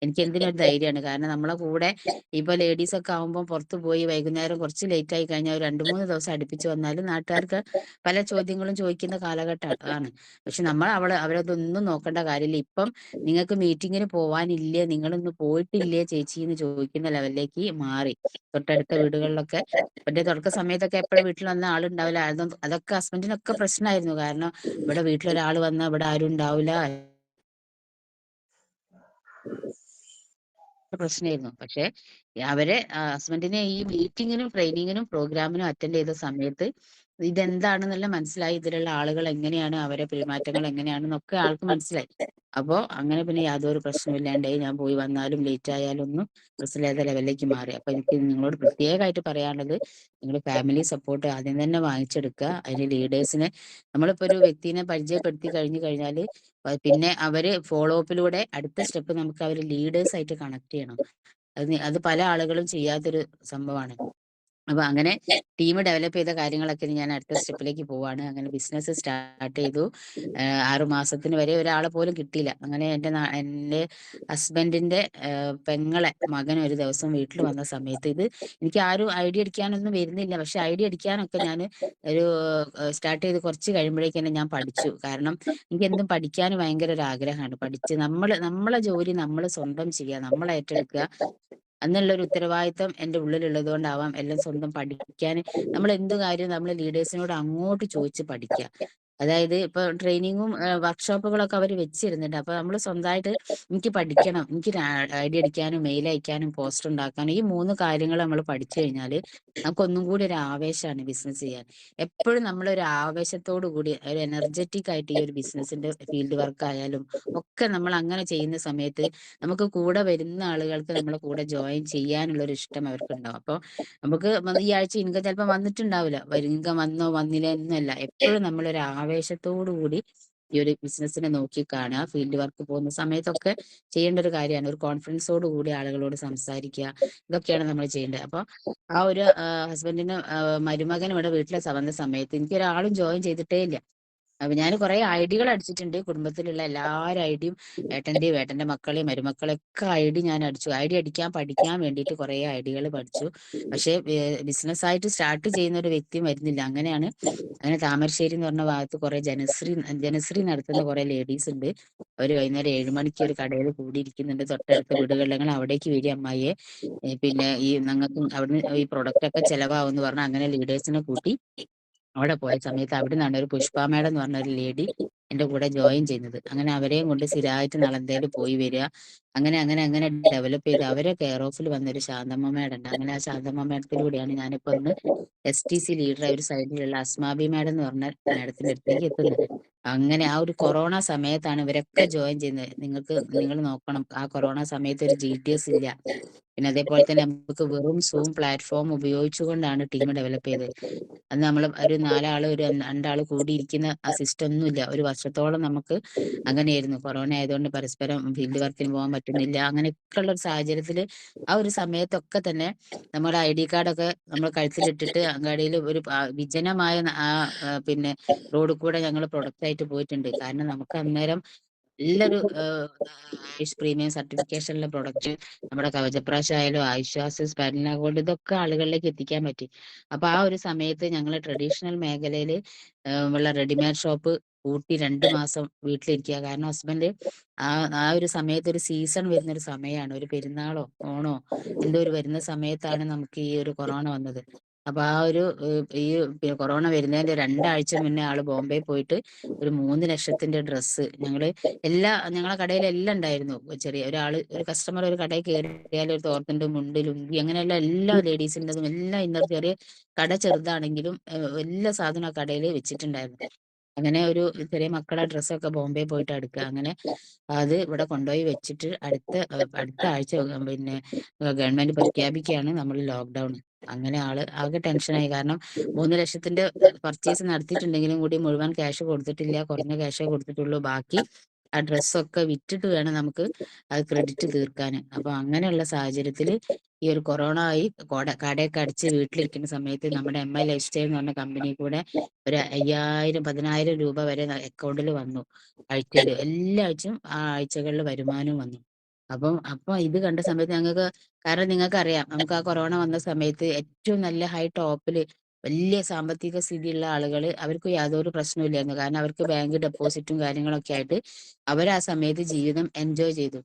എനിക്ക് എന്തിനും ഒരു ധൈര്യമാണ്. കാരണം നമ്മളെ കൂടെ ഇപ്പൊ ലേഡീസ് ഒക്കെ ആകുമ്പോൾ പുറത്ത് പോയി വൈകുന്നേരം കുറച്ച് ലേറ്റ് ആയി കഴിഞ്ഞാൽ ഒരു 2-3 ദിവസം അടുപ്പിച്ച് വന്നാലും നാട്ടുകാർക്ക് പല ചോദ്യങ്ങളും ചോദിക്കുന്ന കാലഘട്ടം ആണ്. പക്ഷെ നമ്മൾ അവരതൊന്നും നോക്കേണ്ട കാര്യമില്ല. ഇപ്പം നിങ്ങൾക്ക് മീറ്റിങ്ങിന് പോവാനില്ലേ, നിങ്ങളിന്ന് പോയിട്ടില്ലേ ചേച്ചി എന്ന് ചോദിക്കുന്ന ലെവലിലേക്ക് മാറി. തൊട്ടടുത്ത വീടുകളിലൊക്കെ എന്റെ തുടക്ക സമയത്തൊക്കെ എപ്പോഴും വീട്ടിൽ വന്ന ആളുണ്ടാവില്ല. അതൊക്കെ ഹസ്ബൻഡിനൊക്കെ പ്രശ്നമായിരുന്നു. കാരണം ഇവിടെ വീട്ടിലൊരാൾ വന്നാൽ ഇവിടെ ആരും ഉണ്ടാവില്ല, പ്രശ്നമായിരുന്നു. പക്ഷെ ഹസ്ബൻഡിനെ ഈ മീറ്റിങ്ങിനും ട്രെയിനിങ്ങിനും പ്രോഗ്രാമിനും അറ്റൻഡ് ചെയ്ത സമയത്ത് ഇതെന്താണെന്നുള്ള മനസ്സിലായി. ഇതിലുള്ള ആളുകൾ എങ്ങനെയാണ്, അവരെ പെരുമാറ്റങ്ങൾ എങ്ങനെയാണെന്നൊക്കെ ആൾക്ക് മനസ്സിലായി. അപ്പോ അങ്ങനെ പിന്നെ യാതൊരു പ്രശ്നമില്ലാണ്ടായി. ഞാൻ പോയി വന്നാലും ലേറ്റ് ആയാലും ഒന്നും പ്രശ്നമില്ലാത്ത ലെവലിലേക്ക് മാറി. അപ്പൊ എനിക്ക് നിങ്ങളോട് പ്രത്യേകമായിട്ട് പറയാനുള്ളത്, നിങ്ങൾ ഫാമിലി സപ്പോർട്ട് ആദ്യം തന്നെ വാങ്ങിച്ചെടുക്കുക. അതിന് ലീഡേഴ്സിനെ നമ്മളിപ്പോ ഒരു വ്യക്തിനെ പരിചയപ്പെടുത്തി കഴിഞ്ഞു കഴിഞ്ഞാല് പിന്നെ അവര് ഫോളോ അപ്പിലൂടെ അടുത്ത സ്റ്റെപ്പ് നമുക്ക് അവര് ലീഡേഴ്സ് ആയിട്ട് കണക്ട് ചെയ്യണം. അത് പല ആളുകളും ചെയ്യാത്തൊരു സംഭവമാണ്. അപ്പൊ അങ്ങനെ ടീം ഡെവലപ്പ് ചെയ്ത കാര്യങ്ങളൊക്കെ ഇനി ഞാൻ അടുത്ത സ്റ്റെപ്പിലേക്ക് പോവാണ്. അങ്ങനെ ബിസിനസ് സ്റ്റാർട്ട് ചെയ്തു. 6 മാസത്തിന് വരെ ഒരാളെ പോലും കിട്ടിയില്ല. അങ്ങനെ എൻ്റെ ഹസ്ബൻഡിന്റെ പെങ്ങളെ മകൻ ഒരു ദിവസം വീട്ടിൽ വന്ന സമയത്ത് എനിക്ക് ആരും ഐഡിയ അടിക്കാനൊന്നും വരുന്നില്ല. പക്ഷെ ഐഡിയ അടിക്കാനൊക്കെ ഞാന് ഒരു സ്റ്റാർട്ട് ചെയ്ത് കുറച്ച് കഴിയുമ്പോഴേക്കന്നെ ഞാൻ പഠിച്ചു. കാരണം എനിക്ക് എന്തും പഠിക്കാൻ ഭയങ്കര ഒരു ആഗ്രഹമാണ്. പഠിച്ച് നമ്മളെ ജോലി നമ്മള് സ്വന്തം ചെയ്യുക, നമ്മൾ ഏറ്റെടുക്കുക എന്നുള്ളൊരു ഉത്തരവാദിത്തം എൻ്റെ ഉള്ളിലുള്ളത് കൊണ്ടാവാം എല്ലാം സ്വന്തം പഠിക്കാന് എന്ത് കാര്യവും നമ്മള് ലീഡേഴ്സിനോട് അങ്ങോട്ട് ചോദിച്ച് പഠിക്കുക. അതായത് ഇപ്പൊ ട്രെയിനിങ്ങും വർക്ക്ഷോപ്പുകളൊക്കെ അവര് വെച്ചിരുന്നുണ്ട്. അപ്പൊ നമ്മള് സ്വന്തമായിട്ട് എനിക്ക് പഠിക്കണം, എനിക്ക് ഐഡിയ അടിക്കാനും മെയിൽ അയക്കാനും പോസ്റ്റർ ഉണ്ടാക്കാനും ഈ 3 കാര്യങ്ങൾ നമ്മൾ പഠിച്ചു കഴിഞ്ഞാല് നമുക്ക് ഒന്നും കൂടി ഒരു ആവേശമാണ് ബിസിനസ് ചെയ്യാൻ. എപ്പോഴും നമ്മളൊരു ആവേശത്തോടു കൂടി ഒരു എനർജറ്റിക് ആയിട്ട് ഈ ഒരു ബിസിനസിന്റെ ഫീൽഡ് വർക്ക് ആയാലും ഒക്കെ നമ്മൾ അങ്ങനെ ചെയ്യുന്ന സമയത്ത് നമുക്ക് കൂടെ വരുന്ന ആളുകൾക്ക് നമ്മളെ കൂടെ ജോയിൻ ചെയ്യാനുള്ള ഒരു ഇഷ്ടം അവർക്കുണ്ടാവും. അപ്പൊ നമുക്ക് ഈ ആഴ്ച ഇൻകം ചിലപ്പോൾ വന്നിട്ടുണ്ടാവില്ല. ഇൻകം വന്നോ വന്നില്ല എന്നല്ല. എപ്പോഴും നമ്മളൊരു ആവേശത്തോടു കൂടി ഈ ഒരു ബിസിനസ്സിനെ നോക്കി കാണുക. ഫീൽഡ് വർക്ക് പോകുന്ന സമയത്തൊക്കെ ചെയ്യേണ്ട ഒരു കാര്യമാണ്. ഒരു കോൺഫിഡൻസോട് കൂടി ആളുകളോട് സംസാരിക്കുക. ഇതൊക്കെയാണ് നമ്മൾ ചെയ്യേണ്ടത്. അപ്പൊ ആ ഒരു ഹസ്ബൻഡിന് മരുമകൻ ഇവിടെ വീട്ടിലെ വന്ന സമയത്ത് എനിക്ക് ഒരാളും ജോയിൻ ചെയ്തിട്ടേ ഇല്ല. അപ്പൊ ഞാൻ കുറെ ഐഡികൾ അടിച്ചിട്ടുണ്ട്. കുടുംബത്തിലുള്ള എല്ലാവരും ഐഡിയും ഏട്ടന്റെയും ഏട്ടന്റെ മക്കളെയും മരുമക്കളെയൊക്കെ ഐഡി ഞാൻ അടിച്ചു. ഐഡി അടിക്കാൻ പഠിക്കാൻ വേണ്ടിയിട്ട് കുറെ ഐഡികൾ പഠിച്ചു. പക്ഷെ ബിസിനസ് ആയിട്ട് സ്റ്റാർട്ട് ചെയ്യുന്ന ഒരു വ്യക്തിയും വരുന്നില്ല. അങ്ങനെ താമരശ്ശേരി എന്ന് പറഞ്ഞ ഭാഗത്ത് കുറെ ജനശ്രീ നടത്തുന്ന കുറെ ലേഡീസ് ഉണ്ട്. അവര് വൈകുന്നേരം 7 മണിക്ക് ഒരു കടയിൽ കൂടിയിരിക്കുന്നുണ്ട് തൊട്ടടുത്ത വീടുകളിൽ. ഞങ്ങൾ അവിടേക്ക് വരിക അമ്മായിയെ. പിന്നെ ഈ ഞങ്ങൾക്ക് അവിടുന്ന് ഈ പ്രൊഡക്റ്റ് ഒക്കെ ചെലവാകും എന്ന് പറഞ്ഞാൽ അങ്ങനെ ലീഡേഴ്സിനെ കൂട്ടി അവിടെ പോയ സമയത്ത് അവിടുന്നാണ് ഒരു പുഷ്പ മേഡം എന്ന് പറഞ്ഞ ഒരു ലേഡി എന്റെ കൂടെ ജോയിൻ ചെയ്യുന്നത്. അങ്ങനെ അവരെയും കൊണ്ട് സ്ഥിരമായിട്ട് നളന്തയിൽ പോയി വരിക. അങ്ങനെ ഡെവലപ്പ് ചെയ്ത് അവരെ കെയർ ഓഫിൽ വന്നൊരു ശാന്തമ്മ മേഡം ഉണ്ട്. അങ്ങനെ ആ ശാന്തമ്മ മേഡത്തിലൂടെയാണ് ഞാനിപ്പോ ഒന്ന് STC ലീഡർ ഒരു സൈഡിലുള്ള അസ്മാബി മേഡം എന്ന് പറഞ്ഞ മേഡത്തിന്റെ അടുത്തേക്ക് എത്തുന്നത്. അങ്ങനെ ആ ഒരു കൊറോണ സമയത്താണ് ഇവരൊക്കെ ജോയിൻ ചെയ്യുന്നത്. നിങ്ങൾ നോക്കണം, ആ കൊറോണ സമയത്ത് ഒരു GTS ഇല്ല. പിന്നെ അതേപോലെ തന്നെ നമുക്ക് വെറും സൂം പ്ലാറ്റ്ഫോം ഉപയോഗിച്ചുകൊണ്ടാണ് ടീം ഡെവലപ്പ് ചെയ്തത്. അന്ന് നമ്മൾ ഒരു 4 ആള് ഒരു 2 ആള് കൂടിയിരിക്കുന്ന ആ സിസ്റ്റം ഒന്നുമില്ല. ഒരു വർഷത്തോളം നമുക്ക് അങ്ങനെയായിരുന്നു. കൊറോണ ആയതുകൊണ്ട് പരസ്പരം ഫീൽഡ് വർക്കിന് പോകാൻ പറ്റുന്നില്ല. അങ്ങനെയൊക്കെ ഉള്ള ഒരു സാഹചര്യത്തില് ആ ഒരു സമയത്തൊക്കെ തന്നെ നമ്മുടെ ID കാർഡൊക്കെ നമ്മൾ കഴുത്തിലിട്ടിട്ട് അങ്ങാടിയിൽ ഒരു വിജനമായ പിന്നെ റോഡിൽ കൂടെ ഞങ്ങൾ പ്രൊഡക്റ്റ് ആയിട്ട് പോയിട്ടുണ്ട്. കാരണം നമുക്ക് അന്നേരം നല്ലൊരു ആയുഷ് പ്രീമിയം സർട്ടിഫിക്കേഷനിലെ പ്രൊഡക്റ്റ് നമ്മുടെ കവചപ്രാശ് ആയാലും ആയുഷ്വാസ് സ്പൈറലിന ഗോൾഡ് ഇതൊക്കെ ആളുകളിലേക്ക് എത്തിക്കാൻ പറ്റി. അപ്പൊ ആ ഒരു സമയത്ത് ഞങ്ങൾ ട്രഡീഷണൽ മേഖലയിൽ ഉള്ള റെഡിമെയ്ഡ് ഷോപ്പ് പൂട്ടി 2 മാസം വീട്ടിലിരിക്കുക. കാരണം ഹസ്ബൻഡ് ആ ആ ഒരു സമയത്ത് ഒരു സീസൺ വരുന്ന ഒരു സമയമാണ്. ഒരു പെരുന്നാളോ ഓണോ എന്തോ ഒരു വരുന്ന സമയത്താണ് നമുക്ക് ഈ ഒരു കൊറോണ വന്നത്. അപ്പൊ ആ ഒരു കൊറോണ വരുന്നതിന്റെ 2 ആഴ്ച മുന്നേ ആള് ബോംബെ പോയിട്ട് ഒരു 3 ലക്ഷത്തിന്റെ ഡ്രസ്സ് ഞങ്ങളെ കടയിൽ എല്ലാം ഉണ്ടായിരുന്നു. ഒരു കസ്റ്റമർ ഒരു കടയിൽ കയറിയാൽ ഒരു തോർത്തുണ്ട്, മുണ്ട്, ലുങ്കി അങ്ങനെയുള്ള എല്ലാ ലേഡീസിൻ്റെതും എല്ലാം ചെറിയ കട ചെറുതാണെങ്കിലും എല്ലാ സാധനവും ആ കടയിൽ വെച്ചിട്ടുണ്ടായിരുന്നു. അങ്ങനെ ഒരു ചെറിയ മക്കളെ ഡ്രസ്സൊക്കെ ബോംബെ പോയിട്ട് എടുക്കുക. അങ്ങനെ അത് ഇവിടെ കൊണ്ടുപോയി വെച്ചിട്ട് അടുത്ത ആഴ്ച പിന്നെ ഗവൺമെന്റ് പ്രഖ്യാപിക്കുകയാണ് നമ്മൾ ലോക്ക്ഡൌൺ. അങ്ങനെ ആള് ആകെ ടെൻഷനായി. കാരണം 3 ലക്ഷത്തിന്റെ പർച്ചേസ് നടത്തിയിട്ടുണ്ടെങ്കിലും കൂടി മുഴുവൻ ക്യാഷ് കൊടുത്തിട്ടില്ല. കുറഞ്ഞ ക്യാഷേ കൊടുത്തിട്ടുള്ളൂ. ബാക്കി ആ ഡ്രസ്സൊക്കെ വിറ്റിട്ട് വേണം നമുക്ക് അത് ക്രെഡിറ്റ് തീർക്കാൻ. അപ്പൊ അങ്ങനെയുള്ള സാഹചര്യത്തിൽ ഈ ഒരു കൊറോണ ആയി കടയൊക്കെ അടിച്ച് വീട്ടിലിരിക്കുന്ന സമയത്ത് നമ്മുടെ MI ലൈഫ് സ്റ്റൈൽ എന്ന് പറഞ്ഞ കമ്പനി കൂടെ ഒരു 5000 10,000 രൂപ വരെ അക്കൗണ്ടിൽ വന്നു. എല്ലാ ആഴ്ചയും ആ ആഴ്ചകളിൽ വരുമാനം വന്നു. അപ്പൊ ഇത് കണ്ട സമയത്ത് കാരണം നിങ്ങൾക്കറിയാം, നമുക്ക് ആ കൊറോണ വന്ന സമയത്ത് ഏറ്റവും നല്ല ഹൈ ടോപ്പില് വലിയ സാമ്പത്തിക സ്ഥിതിയുള്ള ആളുകൾ അവർക്ക് യാതൊരു പ്രശ്നമില്ലായിരുന്നു. കാരണം അവർക്ക് ബാങ്ക് ഡെപ്പോസിറ്റും കാര്യങ്ങളൊക്കെ ആയിട്ട് അവർ ആ സമയത്ത് ജീവിതം എൻജോയ് ചെയ്തു.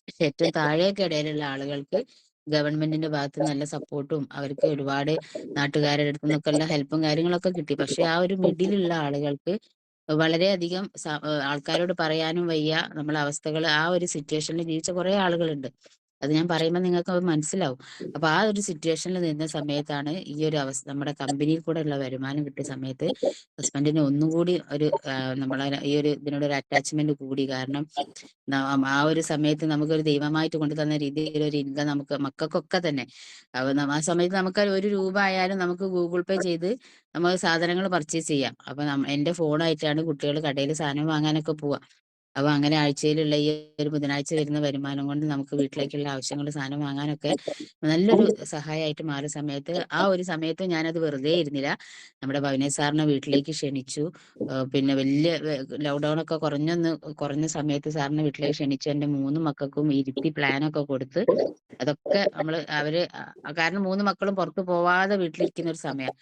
പക്ഷെ ഏറ്റവും താഴേക്ക് ഇടയിലുള്ള ആളുകൾക്ക് ഗവൺമെന്റിന്റെ ഭാഗത്ത് നല്ല സപ്പോർട്ടും അവർക്ക് ഒരുപാട് നാട്ടുകാരുടെ അടുത്തു നിന്നൊക്കെ ഉള്ള ഹെൽപ്പും കാര്യങ്ങളൊക്കെ കിട്ടി. പക്ഷെ ആ ഒരു മിഡിലുള്ള ആളുകൾക്ക് വളരെയധികം ആൾക്കാരോട് പറയാനും വയ്യ നമ്മളെ അവസ്ഥകൾ. ആ ഒരു സിറ്റുവേഷനിൽ ജീവിച്ച കുറെ ആളുകളുണ്ട്. അത് ഞാൻ പറയുമ്പോൾ നിങ്ങൾക്ക് അത് മനസ്സിലാവും. അപ്പൊ ആ ഒരു സിറ്റുവേഷനിൽ നിന്ന സമയത്താണ് ഈ ഒരു അവസ്ഥ നമ്മുടെ കമ്പനിയിൽ കൂടെ ഉള്ള വരുമാനം കിട്ടിയ സമയത്ത് ഹസ്ബൻഡിന് ഒന്നും കൂടി നമ്മളെ ഈ ഒരു ഇതിനോട് ഒരു അറ്റാച്ച്മെന്റ് കൂടി. കാരണം ആ ഒരു സമയത്ത് നമുക്കൊരു ദൈവമായിട്ട് കൊണ്ടു തന്ന രീതിയിൽ ഒരു ഇൻകം നമുക്ക് മക്കൾക്കൊക്കെ തന്നെ ആ സമയത്ത് നമുക്ക് ഒരു രൂപ ആയാലും നമുക്ക് ഗൂഗിൾ പേ ചെയ്ത് നമ്മൾ സാധനങ്ങൾ പർച്ചേസ് ചെയ്യാം. അപ്പൊ എന്റെ ഫോണായിട്ടാണ് കുട്ടികൾ കടയിൽ സാധനം വാങ്ങാനൊക്കെ പോവാ. അപ്പൊ അങ്ങനെ ആഴ്ചയിലുള്ള ഈ ഒരു ബുധനാഴ്ച വരുന്ന വരുമാനം കൊണ്ട് നമുക്ക് വീട്ടിലേക്കുള്ള ആവശ്യങ്ങൾ സാധനം വാങ്ങാനൊക്കെ നല്ലൊരു സഹായമായിട്ട് മാറിയ സമയത്ത്, ആ ഒരു സമയത്ത് ഞാനത് വെറുതെ ഇരുന്നില്ല. നമ്മുടെ ഭവനേശ് സാറിനെ വീട്ടിലേക്ക് ക്ഷണിച്ചു. പിന്നെ വലിയ ലോക്ക്ഡൗൺ ഒക്കെ കുറഞ്ഞ സമയത്ത് സാറിനെ വീട്ടിലേക്ക് ക്ഷണിച്ചു. എൻ്റെ 3 മക്കൾക്കും ഇരുത്തി പ്ലാനൊക്കെ കൊടുത്ത് അതൊക്കെ കാരണം 3 മക്കളും പുറത്തു പോവാതെ വീട്ടിലിരിക്കുന്ന ഒരു സമയം.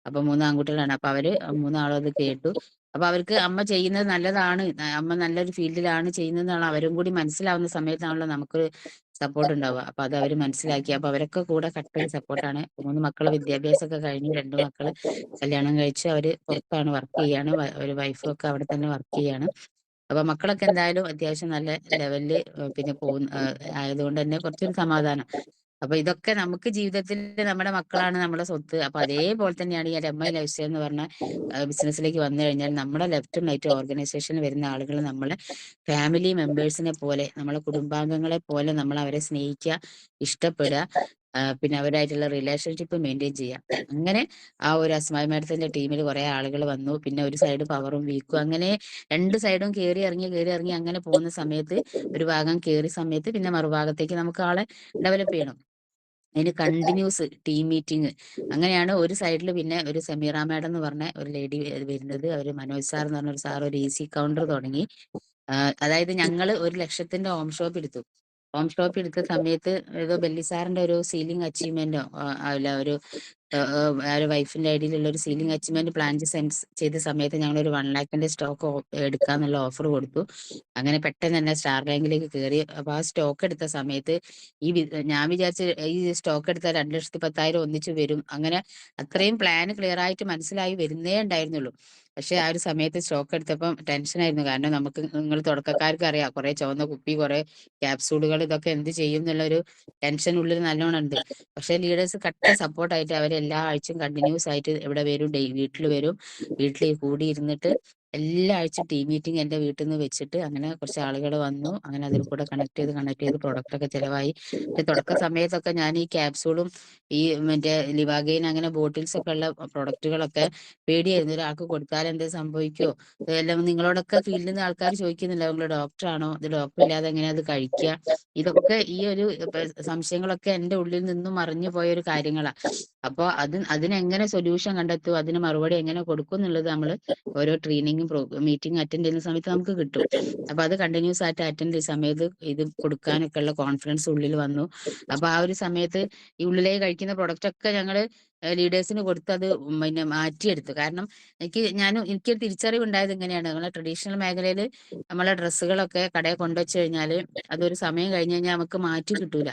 അപ്പൊ 3 ആൺകുട്ടികളാണ്. അപ്പൊ അവര് 3 അത് കേട്ടു. അപ്പൊ അവർക്ക് അമ്മ ചെയ്യുന്നത് നല്ലതാണ്, അമ്മ നല്ലൊരു ഫീൽഡിലാണ് ചെയ്യുന്നതെന്നാണ് അവരും കൂടി മനസ്സിലാവുന്ന സമയത്താണല്ലോ നമുക്ക് സപ്പോർട്ട് ഉണ്ടാവുക. അപ്പൊ അത് അവര് മനസ്സിലാക്കി. അപ്പൊ അവരൊക്കെ കൂടെ കട്ടൊരു സപ്പോർട്ടാണ്. 3 മക്കള് വിദ്യാഭ്യാസമൊക്കെ കഴിഞ്ഞു. 2 മക്കള് കല്യാണം കഴിച്ച് അവര് പുറത്താണ് വർക്ക് ചെയ്യാണ്. ഒരു വൈഫും ഒക്കെ അവിടെ തന്നെ വർക്ക് ചെയ്യാണ്. അപ്പൊ മക്കളൊക്കെ എന്തായാലും അത്യാവശ്യം നല്ല ലെവലില് പിന്നെ ആയതുകൊണ്ട് തന്നെ കുറച്ചൊരു സമാധാനം. അപ്പൊ ഇതൊക്കെ നമുക്ക് ജീവിതത്തിൽ നമ്മുടെ മക്കളാണ് നമ്മുടെ സ്വത്ത്. അപ്പൊ അതേപോലെ തന്നെയാണ് ഈ രമ ലൈഫ് സ്റ്റൈൽ എന്ന് പറഞ്ഞ ബിസിനസ്സിലേക്ക് വന്നു കഴിഞ്ഞാൽ നമ്മുടെ ലെഫ്റ്റും റൈറ്റും ഓർഗനൈസേഷനിൽ വരുന്ന ആളുകൾ നമ്മളെ ഫാമിലി മെമ്പേഴ്സിനെ പോലെ, നമ്മളെ കുടുംബാംഗങ്ങളെ പോലെ നമ്മൾ അവരെ സ്നേഹിക്കുക, ഇഷ്ടപ്പെടുക, പിന്നെ അവരായിട്ടുള്ള റിലേഷൻഷിപ്പ് മെയിൻറ്റെയിൻ ചെയ്യുക. അങ്ങനെ ആ ഒരു അസ്മായി മാഡത്തിന്റെ ടീമിൽ കുറെ ആളുകൾ വന്നു. പിന്നെ ഒരു സൈഡ് പവറും വീക്കും, അങ്ങനെ 2 സൈഡും കയറി ഇറങ്ങി അങ്ങനെ പോകുന്ന സമയത്ത് ഒരു ഭാഗം കയറിയ സമയത്ത് പിന്നെ മറുഭാഗത്തേക്ക് നമുക്ക് ആളെ ഡെവലപ്പ് ചെയ്യണം. അതിന് കണ്ടിന്യൂസ് ടീം മീറ്റിംഗ്, അങ്ങനെയാണ് ഒരു സൈഡിൽ പിന്നെ ഒരു സമീറ മാഡം എന്ന് പറഞ്ഞ ഒരു ലേഡി വരുന്നത്. അവര് മനോജ് സാർ എന്ന് പറഞ്ഞ ഒരു സാർ ഒരു ഈസി കൗണ്ടർ തുടങ്ങി. അതായത് ഞങ്ങള് 1 ലക്ഷത്തിന്റെ ഹോം ഷോപ്പ് എടുത്ത സമയത്ത് ഏതോ ബെല്ലി സാറിന്റെ ഒരു സീലിംഗ് അച്ചീവ്മെന്റോ അല്ല ഒരു വൈഫിന്റെ ഐഡിയിലുള്ള ഒരു സീലിംഗ് അച്ചീവ്മെന്റ് പ്ലാൻ ചെയ്ത സമയത്ത് ഞങ്ങൾ ഒരു 1 ലഖിന്റെ സ്റ്റോക്ക് എടുക്കാന്നുള്ള ഓഫർ കൊടുത്തു. അങ്ങനെ പെട്ടെന്ന് തന്നെ സ്റ്റാർ ബാങ്കിലേക്ക് കയറി. അപ്പൊ ആ സ്റ്റോക്ക് എടുത്ത സമയത്ത് ഞാൻ വിചാരിച്ച ഈ സ്റ്റോക്ക് എടുത്താൽ 2,10,000 ഒന്നിച്ചു വരും. അങ്ങനെ അത്രയും പ്ലാൻ ക്ലിയർ ആയിട്ട് മനസ്സിലായി വരുന്നേ ഉണ്ടായിരുന്നുള്ളൂ. പക്ഷെ ആ ഒരു സമയത്ത് സ്റ്റോക്ക് എടുത്തപ്പം ടെൻഷനായിരുന്നു. കാരണം നമുക്ക്, നിങ്ങൾ തുടക്കക്കാർക്ക് അറിയാം, കുറെ ചുവന്ന കുപ്പി, കുറെ ക്യാപ്സൂളുകൾ, ഇതൊക്കെ എന്ത് ചെയ്യും എന്നുള്ളൊരു ടെൻഷൻ ഉള്ളിൽ നല്ലോണം ഉണ്ട്. പക്ഷെ ലീഡേഴ്സ് കട്ട സപ്പോർട്ടായിട്ട് അവർ എല്ലാ ആഴ്ചയും കണ്ടിന്യൂസ് ആയിട്ട് ഇവിടെ വരും, വീട്ടിൽ വരും. വീട്ടിൽ കൂടി ഇരുന്നിട്ട് എല്ലാ ആഴ്ചയും ടീം മീറ്റിംഗ് എൻ്റെ വീട്ടിൽ നിന്ന് വെച്ചിട്ട് അങ്ങനെ കുറച്ച് ആളുകൾ വന്നു. അങ്ങനെ അതിൽ കൂടെ കണക്ട് ചെയ്ത് പ്രൊഡക്റ്റ് ഒക്കെ ചിലവായി. പക്ഷെ തുടക്ക സമയത്തൊക്കെ ഞാൻ ഈ ക്യാപ്സൂളും ഈ മറ്റേ ലിവാഗെയിൻ അങ്ങനെ ബോട്ടിൽസ് ഒക്കെ ഉള്ള പ്രൊഡക്റ്റുകളൊക്കെ പേടിയായിരുന്നു. ഒരാൾക്ക് കൊടുത്താൽ എന്ത് സംഭവിക്കുമോ, എല്ലാം നിങ്ങളോടൊക്കെ ഫീൽഡിൽ നിന്ന് ആൾക്കാർ ചോദിക്കുന്നില്ല, നിങ്ങൾ ഡോക്ടറാണോ, ഇത് ഡോക്ടർ ഇല്ലാതെ എങ്ങനെയാ അത് കഴിക്കുക, ഇതൊക്കെ ഈ ഒരു സംശയങ്ങളൊക്കെ എൻ്റെ ഉള്ളിൽ നിന്നും മറിഞ്ഞു പോയ ഒരു കാര്യങ്ങളാ. അപ്പോൾ അതിനെങ്ങനെ സൊല്യൂഷൻ കണ്ടെത്തും, അതിന് മറുപടി എങ്ങനെ കൊടുക്കും എന്നുള്ളത് നമ്മൾ ഓരോ ട്രെയിനിങ്ങും മീറ്റിംഗ് അറ്റൻഡ് ചെയ്യുന്ന സമയത്ത് നമുക്ക് കിട്ടും. അപ്പൊ അത് കണ്ടിന്യൂസ് ആയിട്ട് അറ്റൻഡ് ചെയ്യുന്ന സമയത്ത് ഇത് കൊടുക്കാനൊക്കെ ഉള്ള കോൺഫിഡൻസ് ഉള്ളിൽ വന്നു. അപ്പൊ ആ ഒരു സമയത്ത് ഈ ഉള്ളിലേക്ക് കഴിക്കുന്ന പ്രൊഡക്റ്റ് ഒക്കെ ഞങ്ങള് ലീഡേഴ്സിന് കൊടുത്ത് അത് പിന്നെ മാറ്റിയെടുത്തു. കാരണം എനിക്കൊരു തിരിച്ചറിവ് ഉണ്ടായത് ഇങ്ങനെയാണ്, നമ്മളെ ട്രഡീഷണൽ മേഖലയിൽ നമ്മളെ ഡ്രസ്സുകളൊക്കെ കടയിൽ കൊണ്ടുവച്ച് കഴിഞ്ഞാൽ അതൊരു സമയം കഴിഞ്ഞ് കഴിഞ്ഞാൽ നമുക്ക് മാറ്റി കിട്ടൂല.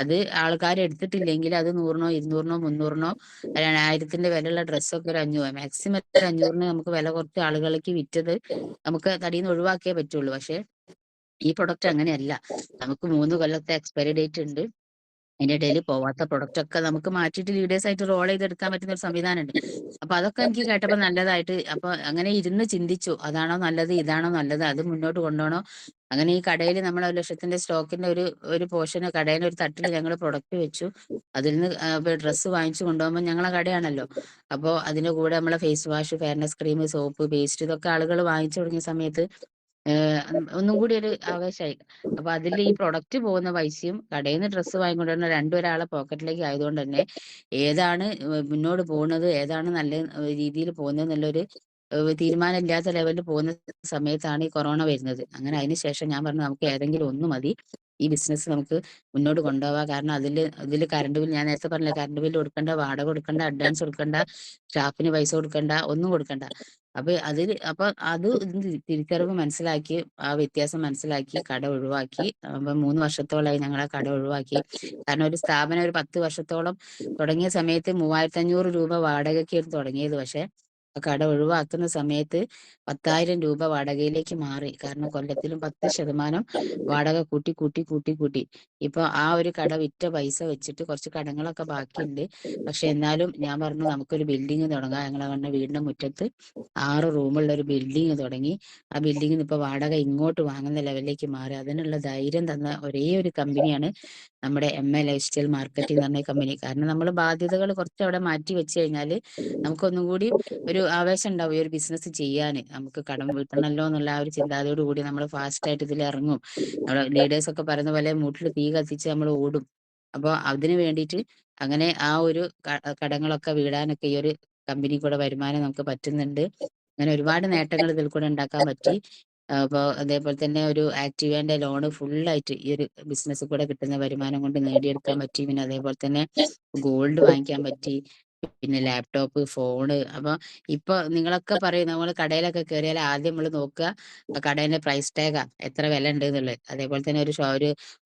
അത് ആൾക്കാർ എടുത്തിട്ടില്ലെങ്കിൽ അത് 100-നോ 200-നോ 300-നോ 1000-ന്റെ വിലയുള്ള ഡ്രസ്സൊക്കെ ഒരു 500, മാക്സിമം ഒരു 500-ന് നമുക്ക് വില കുറച്ച് ആളുകൾക്ക് വിറ്റത് നമുക്ക് തടിയിൽ നിന്ന് ഒഴിവാക്കിയേ പറ്റുള്ളൂ. പക്ഷെ ഈ പ്രൊഡക്റ്റ് അങ്ങനെയല്ല. നമുക്ക് 3 കൊല്ലത്തെ എക്സ്പയറി ഡേറ്റ് ഉണ്ട്. അതിന്റെ ഇടയിൽ പോവാത്ത പ്രൊഡക്റ്റ് ഒക്കെ നമുക്ക് മാറ്റിയിട്ട് ലീഡേഴ്സ് ആയിട്ട് റോൾ ചെയ്തെടുക്കാൻ പറ്റുന്ന ഒരു സംവിധാനം ഉണ്ട്. അപ്പൊ അതൊക്കെ എനിക്ക് കേട്ടപ്പോൾ നല്ലതായിട്ട്, അപ്പൊ അങ്ങനെ ഇരുന്ന് ചിന്തിച്ചു, അതാണോ നല്ലത്, ഇതാണോ നല്ലത്, അത് മുന്നോട്ട് കൊണ്ടുപോകണോ. അങ്ങനെ ഈ കടയിൽ നമ്മൾ 1 ലക്ഷത്തിന്റെ സ്റ്റോക്കിന്റെ ഒരു പോർഷന് കടയിൽ ഒരു തട്ടിൽ ഞങ്ങൾ പ്രൊഡക്റ്റ് വെച്ചു. അതിൽ നിന്ന് ഡ്രസ്സ് വാങ്ങിച്ചു കൊണ്ടുപോകുമ്പോൾ ഞങ്ങളെ കടയാണല്ലോ. അപ്പോൾ അതിന്റെ കൂടെ നമ്മളെ face wash, fairness cream, soap, paste, ഇതൊക്കെ ആളുകൾ വാങ്ങിച്ചു തുടങ്ങിയ സമയത്ത് ഒന്നും കൂടി ഒരു ആവേശമായി. അപ്പൊ അതിൽ ഈ പ്രൊഡക്റ്റ് പോകുന്ന പൈസയും കടയിൽ നിന്ന് ഡ്രസ്സ് വാങ്ങിക്കൊണ്ടുവരുന്ന ഒരാളെ പോക്കറ്റിലേക്ക് ആയതുകൊണ്ട് തന്നെ ഏതാണ് മുന്നോട്ട് പോകുന്നത്, ഏതാണ് നല്ല രീതിയിൽ പോകുന്നത് എന്നുള്ളൊരു തീരുമാനം ഇല്ലാത്ത ലെവലിൽ പോകുന്ന സമയത്താണ് ഈ കൊറോണ വരുന്നത്. അങ്ങനെ അതിനുശേഷം ഞാൻ പറഞ്ഞു, നമുക്ക് ഏതെങ്കിലും ഒന്ന് മതി, ഈ ബിസിനസ് നമുക്ക് മുന്നോട്ട് കൊണ്ടുപോകാം. കാരണം അതിൽ കറണ്ട് ബിൽ, ഞാൻ നേരത്തെ പറഞ്ഞില്ല, കറണ്ട് ബില്ല് കൊടുക്കണ്ട, വാടക കൊടുക്കണ്ട, അഡ്വാൻസ് കൊടുക്കണ്ട, സ്റ്റാഫിന് പൈസ കൊടുക്കണ്ട, ഒന്നും കൊടുക്കണ്ട. അപ്പൊ അത് തിരിച്ചറിവ് മനസ്സിലാക്കി, ആ വ്യത്യാസം മനസ്സിലാക്കി കട ഒഴിവാക്കി. അപ്പൊ 3 വർഷത്തോളമായി ഞങ്ങൾ ആ കട ഒഴിവാക്കി. കാരണം ഒരു സ്ഥാപനം ഒരു 10 വർഷത്തോളം തുടങ്ങിയ സമയത്ത് 3,500 രൂപ വാടകയ്ക്കായിരുന്നു തുടങ്ങിയത്. പക്ഷെ ആ കട ഒഴിവാക്കുന്ന സമയത്ത് 10,000 രൂപ വാടകയിലേക്ക് മാറി. കാരണം കൊല്ലത്തിലും 10% വാടക കൂട്ടി കൂട്ടി കൂട്ടി കൂട്ടി. ഇപ്പൊ ആ ഒരു കട വിറ്റ പൈസ വെച്ചിട്ട് കുറച്ച് കടങ്ങളൊക്കെ ബാക്കിയുണ്ട്. പക്ഷെ എന്നാലും ഞാൻ പറഞ്ഞു, നമുക്കൊരു ബിൽഡിംഗ് തുടങ്ങാം. ഞങ്ങൾ പറഞ്ഞ വീടിന്റെ മുറ്റത്ത് 6 റൂമുള്ള ഒരു ബിൽഡിംഗ് തുടങ്ങി. ആ ബിൽഡിങ്ങിന് ഇപ്പൊ വാടക ഇങ്ങോട്ട് വാങ്ങുന്ന ലെവലിലേക്ക് മാറി. അതിനുള്ള ധൈര്യം തന്ന ഒരേ ഒരു കമ്പനിയാണ് നമ്മുടെ MA ലൈഫ് സ്റ്റൈൽ മാർക്കറ്റിംഗ് എന്ന് പറഞ്ഞ കമ്പനി. കാരണം നമ്മൾ ബാധ്യതകൾ കുറച്ച് അവിടെ മാറ്റി വെച്ച് കഴിഞ്ഞാൽ നമുക്കൊന്നും കൂടി ഒരു ആവേശം ഉണ്ടാവും ഈ ഒരു ബിസിനസ് ചെയ്യാന്. നമുക്ക് കടം വീട്ടണല്ലോ എന്നുള്ള ആ ഒരു ചിന്താഗതിയോട് കൂടി നമ്മൾ ഫാസ്റ്റ് ആയിട്ട് ഇതിൽ ഇറങ്ങും. നമ്മുടെ ലീഡേഴ്സ് ഒക്കെ പറയുന്ന പോലെ മൂട്ടിൽ തീ കത്തിച്ച് നമ്മൾ ഓടും. അപ്പോൾ അതിന് വേണ്ടിയിട്ട് അങ്ങനെ ആ ഒരു കടങ്ങളൊക്കെ വീടാനൊക്കെ ഈ ഒരു കമ്പനി കൂടെ വരുമാനം നമുക്ക് പറ്റുന്നുണ്ട്. അങ്ങനെ ഒരുപാട് നേട്ടങ്ങൾ ഇതിൽ കൂടെ ഉണ്ടാക്കാൻ പറ്റി. അപ്പോൾ അതേപോലെ തന്നെ ഒരു ആക്റ്റീവേന്റെ ലോണ് ഫുള്ളായിട്ട് ഈ ഒരു ബിസിനസ് കൂടെ കിട്ടുന്ന വരുമാനം കൊണ്ട് നേടിയെടുക്കാൻ പറ്റി. പിന്നെ അതേപോലെ തന്നെ ഗോൾഡ് വാങ്ങിക്കാൻ പറ്റി. പിന്നെ ലാപ്ടോപ്പ്, ഫോണ്. അപ്പൊ ഇപ്പൊ നിങ്ങളൊക്കെ പറയും നമ്മൾ കടയിലൊക്കെ കയറിയാൽ ആദ്യം നമ്മൾ നോക്കുക കടേന്റെ പ്രൈസ് ടാഗാ, എത്ര വില ഉണ്ട് എന്നുള്ളത്. അതേപോലെ തന്നെ ഒരു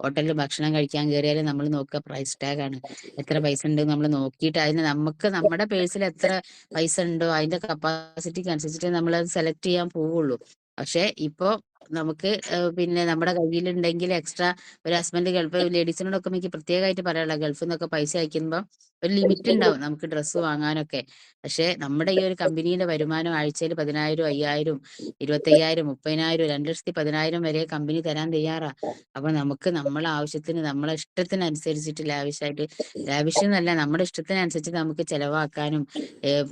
ഹോട്ടലിൽ ഭക്ഷണം കഴിക്കാൻ കയറിയാൽ നമ്മൾ നോക്കുക പ്രൈസ് ടാഗാണ്, എത്ര പൈസ ഉണ്ട് നമ്മൾ നോക്കിയിട്ട് അതിന് നമുക്ക് നമ്മുടെ പേഴ്സിൽ എത്ര പൈസ ഉണ്ടോ അതിന്റെ കപ്പാസിറ്റിക്ക് അനുസരിച്ചിട്ട് നമ്മൾ അത് സെലക്ട് ചെയ്യാൻ പോവുള്ളൂ. പക്ഷെ ഇപ്പോ നമുക്ക് പിന്നെ നമ്മുടെ കയ്യിലുണ്ടെങ്കിൽ എക്സ്ട്രാ ഒരു ഹസ്ബൻഡ് ഗൾഫ് ലേഡീസിനോടൊക്കെ എനിക്ക് പ്രത്യേകമായിട്ട് പറയാനുള്ള ഗൾഫിൽ നിന്നൊക്കെ പൈസ അയക്കുമ്പോൾ ഒരു ലിമിറ്റ് ഉണ്ടാവും നമുക്ക് ഡ്രസ്സ് വാങ്ങാനൊക്കെ. പക്ഷെ നമ്മുടെ ഈ ഒരു കമ്പനിയുടെ വരുമാനം ആഴ്ചയിൽ 10,000, 5,000, 25,000, 30,000, 2,10,000 വരെ കമ്പനി തരാൻ തയ്യാറാ. അപ്പൊ നമുക്ക് നമ്മളെ ആവശ്യത്തിന് നമ്മളെ ഇഷ്ടത്തിനനുസരിച്ചിട്ട് ലാവിഷായിട്ട്, ലാവിഷ് എന്നല്ല നമ്മുടെ ഇഷ്ടത്തിനനുസരിച്ച് നമുക്ക് ചെലവാക്കാനും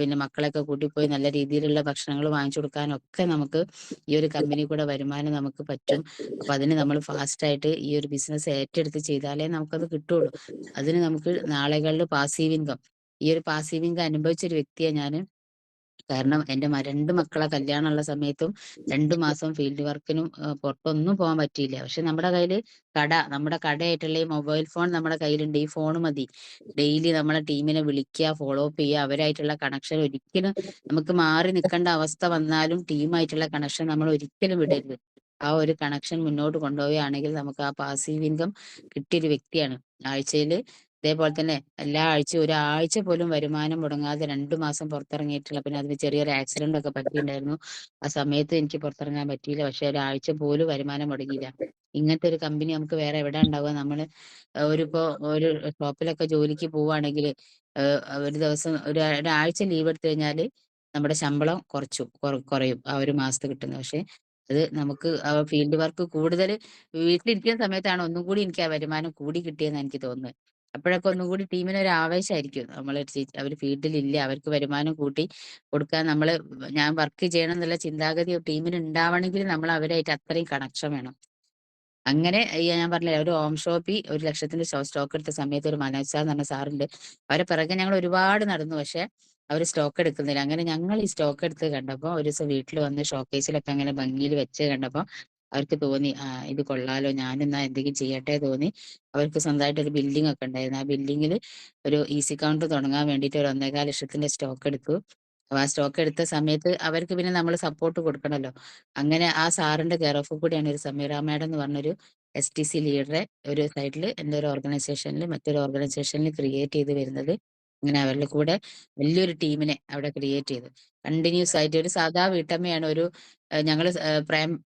പിന്നെ മക്കളൊക്കെ കൂട്ടിപ്പോയി നല്ല രീതിയിലുള്ള ഭക്ഷണങ്ങൾ വാങ്ങിച്ചു കൊടുക്കാനും ഒക്കെ നമുക്ക് ഈ ഒരു കമ്പനി കൂടെ വരുമാനം നമുക്ക് പറ്റും. അപ്പൊ അതിന് നമ്മൾ ഫാസ്റ്റ് ആയിട്ട് ഈ ഒരു ബിസിനസ് ഏറ്റെടുത്ത് ചെയ്താലേ നമുക്കത് കിട്ടുള്ളൂ. അതിന് നമുക്ക് നാളുകളിൽ പാസീവ് ഇൻകം, ഈ ഒരു പാസീവ് ഇൻകം അനുഭവിച്ച ഒരു വ്യക്തിയാണ് ഞാൻ. കാരണം എന്റെ രണ്ട് മക്കളെ കല്യാണമുള്ള സമയത്തും 2 മാസം ഫീൽഡ് വർക്കിനും പുറത്തൊന്നും പോകാൻ പറ്റിയില്ല. പക്ഷെ നമ്മുടെ കടയായിട്ടുള്ള ഈ മൊബൈൽ ഫോൺ നമ്മുടെ കയ്യിലുണ്ട്. ഈ ഫോൺ മതി ഡെയിലി നമ്മളെ ടീമിനെ വിളിക്കുക, ഫോളോ അപ്പ് ചെയ്യുക. അവരായിട്ടുള്ള കണക്ഷൻ ഒരിക്കലും നമുക്ക് മാറി നിൽക്കേണ്ട അവസ്ഥ വന്നാലും ടീമായിട്ടുള്ള കണക്ഷൻ നമ്മൾ ഒരിക്കലും വിടരുത്. ആ ഒരു കണക്ഷൻ മുന്നോട്ട് കൊണ്ടുപോവുകയാണെങ്കിൽ നമുക്ക് ആ പാസീവ് ഇൻകം കിട്ടിയൊരു വ്യക്തിയാണ്. ആഴ്ചയിൽ ഇതേപോലെ തന്നെ എല്ലാ ആഴ്ചയും ഒരാഴ്ച പോലും വരുമാനം മുടങ്ങാതെ 2 മാസം പുറത്തിറങ്ങിയിട്ടുള്ള, പിന്നെ അതിന് ചെറിയൊരു ആക്സിഡന്റ് ഒക്കെ പറ്റിയിട്ടുണ്ടായിരുന്നു. ആ സമയത്ത് എനിക്ക് പുറത്തിറങ്ങാൻ പറ്റിയില്ല. പക്ഷെ ഒരാഴ്ച പോലും വരുമാനം മുടങ്ങിയില്ല. ഇങ്ങനത്തെ ഒരു കമ്പനി നമുക്ക് വേറെ എവിടെ ഉണ്ടാവുക? നമ്മള് ഒരു ഷോപ്പിലൊക്കെ ജോലിക്ക് പോവുകയാണെങ്കിൽ ഒരു ദിവസം ഒരാഴ്ച ലീവ് എടുത്തു കഴിഞ്ഞാല് നമ്മുടെ ശമ്പളം കുറയും ആ ഒരു മാസത്ത് കിട്ടുന്നത്. പക്ഷെ അത് നമുക്ക് ഫീൽഡ് വർക്ക് കൂടുതൽ വീട്ടിലിരിക്കുന്ന സമയത്താണ് ഒന്നും കൂടി എനിക്ക് ആ വരുമാനം കൂടി കിട്ടിയെന്ന് എനിക്ക് തോന്നുന്നത്. അപ്പോഴൊക്കെ ഒന്നും കൂടി ടീമിന് ഒരു ആവേശമായിരിക്കും. അവർ ഫീൽഡിലില്ല, അവർക്ക് വരുമാനം കൂട്ടി കൊടുക്കാൻ ഞാൻ വർക്ക് ചെയ്യണം എന്നുള്ള ചിന്താഗതി ടീമിന് ഉണ്ടാവണമെങ്കിൽ നമ്മൾ അവരായിട്ട് അത്രയും കണക്ഷൻ വേണം. അങ്ങനെ ഞാൻ പറഞ്ഞില്ലേ ഒരു ഹോം ഷോപ്പിൽ 1,00,000ന്റെ സ്റ്റോക്ക് എടുത്ത സമയത്ത് ഒരു മനോജ് സാർ എന്ന് പറഞ്ഞ സാറുണ്ട്. അവരെ പിറകെ ഞങ്ങൾ ഒരുപാട് നടന്നു. പക്ഷെ അവർ സ്റ്റോക്ക് എടുക്കുന്നില്ല. അങ്ങനെ ഞങ്ങൾ ഈ സ്റ്റോക്ക് എടുത്ത് കണ്ടപ്പോൾ ഒരു ദിവസം വീട്ടിൽ വന്ന് ഷോക്കേസിലൊക്കെ അങ്ങനെ ഭംഗിയിൽ വെച്ച് കണ്ടപ്പോൾ അവർക്ക് തോന്നി, ഇത് കൊള്ളാലോ, ഞാനെന്നാ എന്തെങ്കിലും ചെയ്യട്ടെ തോന്നി. അവർക്ക് സ്വന്തമായിട്ട് ഒരു ബിൽഡിംഗ് ഒക്കെ ഉണ്ടായിരുന്നു. ആ ബിൽഡിങ്ങിൽ ഒരു ഈസി കൗണ്ടർ തുടങ്ങാൻ വേണ്ടിയിട്ട് ഒരു 1,15,00,000ന്റെ സ്റ്റോക്ക് എടുത്തു. അപ്പൊ ആ സ്റ്റോക്ക് എടുത്ത സമയത്ത് അവർക്ക് പിന്നെ നമ്മൾ സപ്പോർട്ട് കൊടുക്കണല്ലോ. അങ്ങനെ ആ സാറിന്റെ കെയർ ഓഫ് കൂടിയാണ് ഒരു സമീറ മാഡം എന്ന് പറഞ്ഞൊരു STC ലീഡറെ ഒരു സൈഡിൽ എൻ്റെ ഒരു ഓർഗനൈസേഷനിൽ മറ്റൊരു ഓർഗനൈസേഷനിൽ ക്രിയേറ്റ് ചെയ്ത് വരുന്നത്. അങ്ങനെ അവരുടെ കൂടെ വലിയൊരു ടീമിനെ അവിടെ ക്രിയേറ്റ് ചെയ്തു. കണ്ടിന്യൂസ് ആയിട്ട് ഒരു സാധാ വീട്ടമ്മയാണ്. ഞങ്ങൾ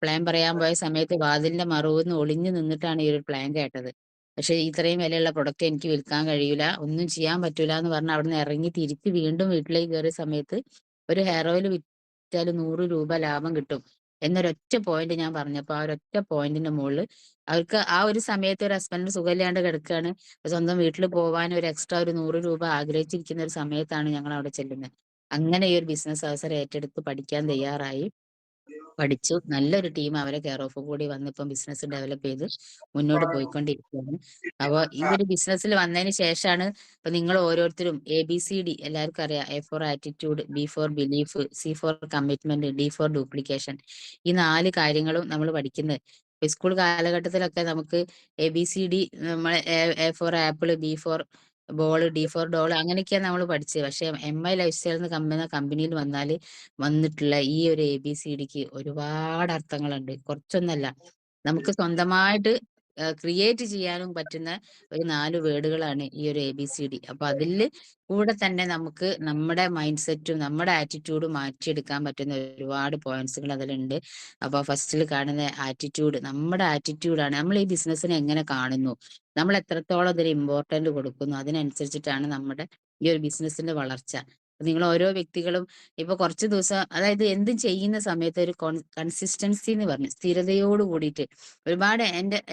പ്ലാൻ പറയാൻ പോയ സമയത്ത് വാതിലിന്റെ മറുകുന്ന് ഒളിഞ്ഞു നിന്നിട്ടാണ് ഈ ഒരു പ്ലാൻ കേട്ടത്. പക്ഷെ ഇത്രയും വിലയുള്ള പ്രൊഡക്റ്റ് എനിക്ക് വിൽക്കാൻ കഴിയൂല, ഒന്നും ചെയ്യാൻ പറ്റൂല എന്ന് പറഞ്ഞ് അവിടുന്ന് ഇറങ്ങി തിരിച്ച് വീണ്ടും വീട്ടിലേക്ക് കയറിയ സമയത്ത് ഒരു ഹെയർ ഓയിൽ വിറ്റാൽ 100 രൂപ ലാഭം കിട്ടും എന്നൊരൊറ്റ പോയിന്റ് ഞാൻ പറഞ്ഞപ്പോ ആ ഒരൊറ്റ പോയിന്റിന്റെ മുകളിൽ അവർക്ക് ആ ഒരു സമയത്ത് ഒരു ഹസ്ബൻഡിന് സുഖമില്ലാണ്ട് കിടക്കുകയാണ്. സ്വന്തം വീട്ടിൽ പോവാൻ ഒരു എക്സ്ട്രാ ഒരു 100 രൂപ ആഗ്രഹിച്ചിരിക്കുന്ന ഒരു സമയത്താണ് ഞങ്ങൾ അവിടെ ചെല്ലുന്നത്. അങ്ങനെ ഈ ഒരു ബിസിനസ് അവസരം ഏറ്റെടുത്ത് പഠിക്കാൻ തയ്യാറായി. പഠിച്ചു. നല്ലൊരു ടീം അവരെ കെയർ ഓഫ് കൂടി വന്ന് ഇപ്പം ബിസിനസ് ഡെവലപ്പ് ചെയ്ത് മുന്നോട്ട് പോയിക്കൊണ്ടിരിക്കുകയാണ്. അപ്പൊ ഈ ഒരു ബിസിനസ്സിൽ വന്നതിന് ശേഷാണ് ഇപ്പൊ നിങ്ങൾ ഓരോരുത്തരും ABCD എല്ലാവർക്കും അറിയാം. A for attitude, B for belief, C for commitment, D for duplication. ഈ 4 കാര്യങ്ങളും നമ്മൾ പഠിക്കുന്നത്. സ്കൂൾ കാലഘട്ടത്തിലൊക്കെ നമുക്ക് ABCD നമ്മളെ A for apple, B for ball, D for doll അങ്ങനെയൊക്കെയാണ് നമ്മൾ പഠിച്ചത്. പക്ഷെ MI ലൈഫ് സ്റ്റൈൽ എന്ന കമ്പനിയിൽ വന്നിട്ടുള്ള ഈ ഒരു ABCDക്ക് ഒരുപാട് അർത്ഥങ്ങളുണ്ട്. കുറച്ചൊന്നല്ല. നമുക്ക് സ്വന്തമായിട്ട് ക്രിയേറ്റ് ചെയ്യാനും പറ്റുന്ന ഒരു 4 വേർഡുകളാണ് ഈ ഒരു ABCD. അപ്പൊ അതില് കൂടെ തന്നെ നമുക്ക് നമ്മുടെ മൈൻഡ് സെറ്റും നമ്മുടെ ആറ്റിറ്റ്യൂഡും മാറ്റിയെടുക്കാൻ പറ്റുന്ന ഒരുപാട് പോയിന്റ്സുകൾ അതിലുണ്ട്. അപ്പൊ ഫസ്റ്റിൽ കാണുന്ന ആറ്റിറ്റ്യൂഡ്, നമ്മുടെ ആറ്റിറ്റ്യൂഡാണ്. നമ്മൾ ഈ ബിസിനസ്സിനെ എങ്ങനെ കാണുന്നു, നമ്മൾ എത്രത്തോളം അതിന് ഇമ്പോർട്ടന്റ് കൊടുക്കുന്നു, അതിനനുസരിച്ചിട്ടാണ് നമ്മുടെ ഈ ഒരു ബിസിനസിന്റെ വളർച്ച. നിങ്ങൾ ഓരോ വ്യക്തികളും ഇപ്പൊ കുറച്ച് ദിവസം അതായത് എന്തും ചെയ്യുന്ന സമയത്ത് ഒരു കൺസിസ്റ്റൻസി എന്ന് പറഞ്ഞു സ്ഥിരതയോട് കൂടിയിട്ട് ഒരുപാട്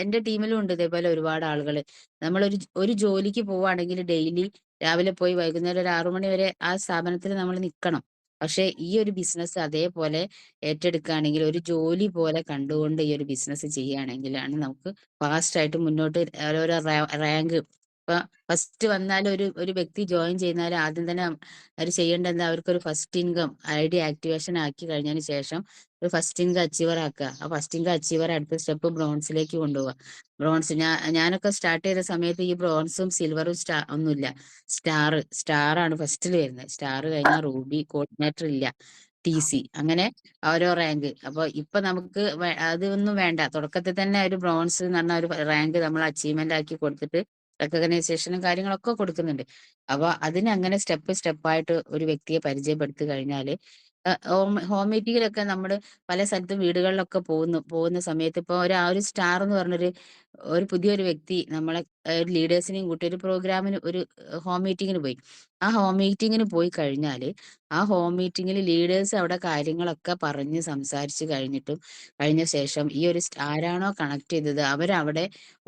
എന്റെ ടീമിലും ഉണ്ട് ഇതേപോലെ ഒരുപാട് ആളുകൾ. നമ്മളൊരു ഒരു ജോലിക്ക് പോവുകയാണെങ്കിൽ ഡെയിലി രാവിലെ പോയി വൈകുന്നേരം ഒരു 6 മണി വരെ ആ സ്ഥാപനത്തിൽ നമ്മൾ നിൽക്കണം. പക്ഷെ ഈ ഒരു ബിസിനസ് അതേപോലെ ഏറ്റെടുക്കുകയാണെങ്കിൽ ഒരു ജോലി പോലെ കണ്ടുകൊണ്ട് ഈ ഒരു ബിസിനസ് ചെയ്യുകയാണെങ്കിലാണ് നമുക്ക് ഫാസ്റ്റ് ആയിട്ട് മുന്നോട്ട് ഓരോരോ റാങ്ക് ഇപ്പൊ ഫസ്റ്റ് വന്നാൽ ഒരു ഒരു വ്യക്തി ജോയിൻ ചെയ്യുന്നാൽ ആദ്യം തന്നെ അവർ ചെയ്യേണ്ടത് എന്താ അവർക്കൊരു ഫസ്റ്റ് ഇൻകം ഐഡി ആക്ടിവേഷൻ ആക്കി കഴിഞ്ഞതിന് ശേഷം ഒരു ഫസ്റ്റ് ഇൻകം അച്ചീവർ ആക്കുക. ആ ഫസ്റ്റ് ഇൻകം അച്ചീവർ അടുത്ത സ്റ്റെപ്പ് ബ്രോൺസിലേക്ക് കൊണ്ടുപോവുക. ബ്രോൺസ് ഞാനൊക്കെ സ്റ്റാർട്ട് ചെയ്ത സമയത്ത് ഈ ബ്രോൺസും സിൽവറും ഒന്നുമില്ല. സ്റ്റാർ ആണ് ഫസ്റ്റിൽ വരുന്നത്. സ്റ്റാർ കഴിഞ്ഞാൽ റൂബി, കോർഡിനേറ്റർ ഇല്ല, TC, അങ്ങനെ ഓരോ റാങ്ക്. അപ്പൊ ഇപ്പൊ നമുക്ക് അതൊന്നും വേണ്ട. തുടക്കത്തിൽ തന്നെ ഒരു ബ്രോൺസ് എന്ന് പറഞ്ഞ ഒരു റാങ്ക് നമ്മൾ അച്ചീവ്മെന്റ് ആക്കി കൊടുത്തിട്ട് റെക്കഗ്നൈസേഷനും കാര്യങ്ങളൊക്കെ കൊടുക്കുന്നുണ്ട്. അപ്പൊ അതിന് അങ്ങനെ സ്റ്റെപ്പ് സ്റ്റെപ്പായിട്ട് ഒരു വ്യക്തിയെ പരിചയപ്പെടുത്തി കഴിഞ്ഞാല് ഹോം മീറ്റിങ്ങിലൊക്കെ നമ്മള് പല സ്ഥലത്തും വീടുകളിലൊക്കെ പോകുന്ന സമയത്ത് ഇപ്പൊ ആ ഒരു സ്റ്റാർ എന്ന് പറഞ്ഞൊരു ഒരു പുതിയൊരു വ്യക്തി നമ്മളെ ലീഡേഴ്സിനെയും കൂട്ടി ഒരു പ്രോഗ്രാമിന് ഒരു ഹോം മീറ്റിങ്ങിന് പോയി. ആ ഹോം മീറ്റിങ്ങിന് പോയി കഴിഞ്ഞാല് ആ ഹോം മീറ്റിങ്ങിൽ ലീഡേഴ്സ് അവിടെ കാര്യങ്ങളൊക്കെ പറഞ്ഞ് സംസാരിച്ച് കഴിഞ്ഞ ശേഷം ഈ ഒരു ആരാണോ കണക്ട് ചെയ്തത് അവരവിടെ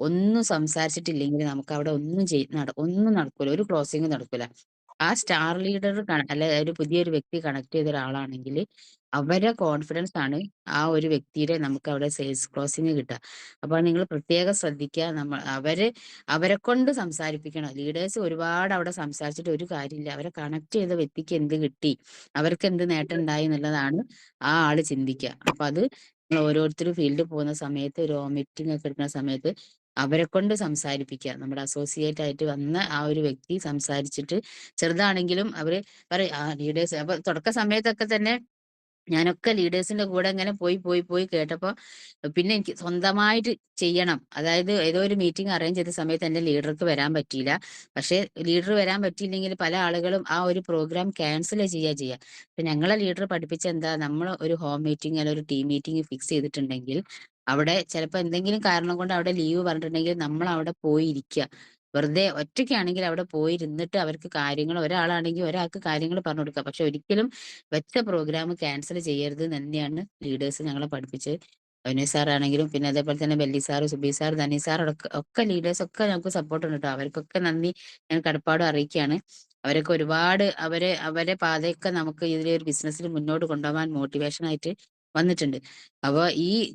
ഒന്നും സംസാരിച്ചിട്ടില്ലെങ്കിൽ നമുക്ക് അവിടെ ഒന്നും നടക്കൂല. ഒരു ക്ലോസിംഗ് നടക്കൂല. ആ സ്റ്റാർ ലീഡർ അല്ലെ ഒരു പുതിയൊരു വ്യക്തി കണക്ട് ചെയ്ത ഒരാളാണെങ്കിൽ അവരെ കോൺഫിഡൻസ് ആണ് ആ ഒരു വ്യക്തിയുടെ നമുക്ക് അവിടെ സെയിൽസ് ക്ലോസിംഗ് കിട്ടുക. അപ്പോൾ നിങ്ങൾ പ്രത്യേകം ശ്രദ്ധിക്കുക. അവരെ കൊണ്ട് സംസാരിപ്പിക്കണം. ലീഡേഴ്സ് ഒരുപാട് അവിടെ സംസാരിച്ചിട്ട് ഒരു കാര്യമില്ല. അവരെ കണക്ട് ചെയ്ത വ്യക്തിക്ക് എന്ത് കിട്ടി, അവർക്ക് എന്ത് നേട്ടം ഉണ്ടായി എന്നുള്ളതാണ് ആ ആള് ചിന്തിക്കുക. അപ്പൊ അത് ഓരോരുത്തരും ഫീൽഡിൽ പോകുന്ന സമയത്ത് ഒരു മീറ്റിംഗ് ഒക്കെ എടുക്കുന്ന സമയത്ത് അവരെ കൊണ്ട് സംസാരിപ്പിക്കുക. നമ്മുടെ അസോസിയേറ്റ് ആയിട്ട് വന്ന ആ ഒരു വ്യക്തി സംസാരിച്ചിട്ട് ചെറുതാണെങ്കിലും അവര് പറയും ആ ലീഡേഴ്സ്. അപ്പൊ തുടക്ക സമയത്തൊക്കെ തന്നെ ഞാനൊക്കെ ലീഡേഴ്സിന്റെ കൂടെ ഇങ്ങനെ പോയി കേട്ടപ്പോ പിന്നെ എനിക്ക് സ്വന്തമായിട്ട് ചെയ്യണം. അതായത് ഏതോ ഒരു മീറ്റിംഗ് അറേഞ്ച് ചെയ്ത സമയത്ത് എന്റെ ലീഡർക്ക് വരാൻ പറ്റിയില്ല. പക്ഷെ ലീഡർ വരാൻ പറ്റിയില്ലെങ്കിൽ പല ആളുകളും ആ ഒരു പ്രോഗ്രാം ക്യാൻസൽ ചെയ്യുക. അപ്പൊ ഞങ്ങളെ ലീഡർ പഠിപ്പിച്ച എന്താ, നമ്മൾ ഒരു ഹോം മീറ്റിംഗ് അല്ലെങ്കിൽ ഒരു ടീം മീറ്റിംഗ് ഫിക്സ് ചെയ്തിട്ടുണ്ടെങ്കിൽ അവിടെ ചിലപ്പോൾ എന്തെങ്കിലും കാരണം കൊണ്ട് അവിടെ ലീവ് പറഞ്ഞിട്ടുണ്ടെങ്കിൽ നമ്മൾ അവിടെ പോയി ഇരിക്കുക. വെറുതെ ഒറ്റയ്ക്കാണെങ്കിൽ അവിടെ പോയിരുന്നിട്ട് അവർക്ക് കാര്യങ്ങൾ ഒരാളാണെങ്കിൽ ഒരാൾക്ക് കാര്യങ്ങൾ പറഞ്ഞു കൊടുക്കുക. പക്ഷെ ഒരിക്കലും വെച്ച പ്രോഗ്രാം ക്യാൻസൽ ചെയ്യരുത് എന്ന് തന്നെയാണ് ലീഡേഴ്സ് ഞങ്ങളെ പഠിപ്പിച്ചത്. അവിനയ് സാർ ആണെങ്കിലും പിന്നെ അതേപോലെ തന്നെ Belli sir, Subi sir, Dhani sir ഒക്കെ ലീഡേഴ്സ് ഒക്കെ ഞങ്ങൾക്ക് സപ്പോർട്ട് ഉണ്ട് കേട്ടോ. അവർക്കൊക്കെ നന്ദി ഞാൻ കടപ്പാടും അറിയിക്കുകയാണ്. അവരൊക്കെ ഒരുപാട് അവരെ പാതയൊക്കെ നമുക്ക് ഇതിലെ ഒരു ബിസിനസ്സിൽ മുന്നോട്ട് കൊണ്ടുപോകാൻ മോട്ടിവേഷൻ ആയിട്ട് വന്നിട്ടുണ്ട്. അപ്പോൾ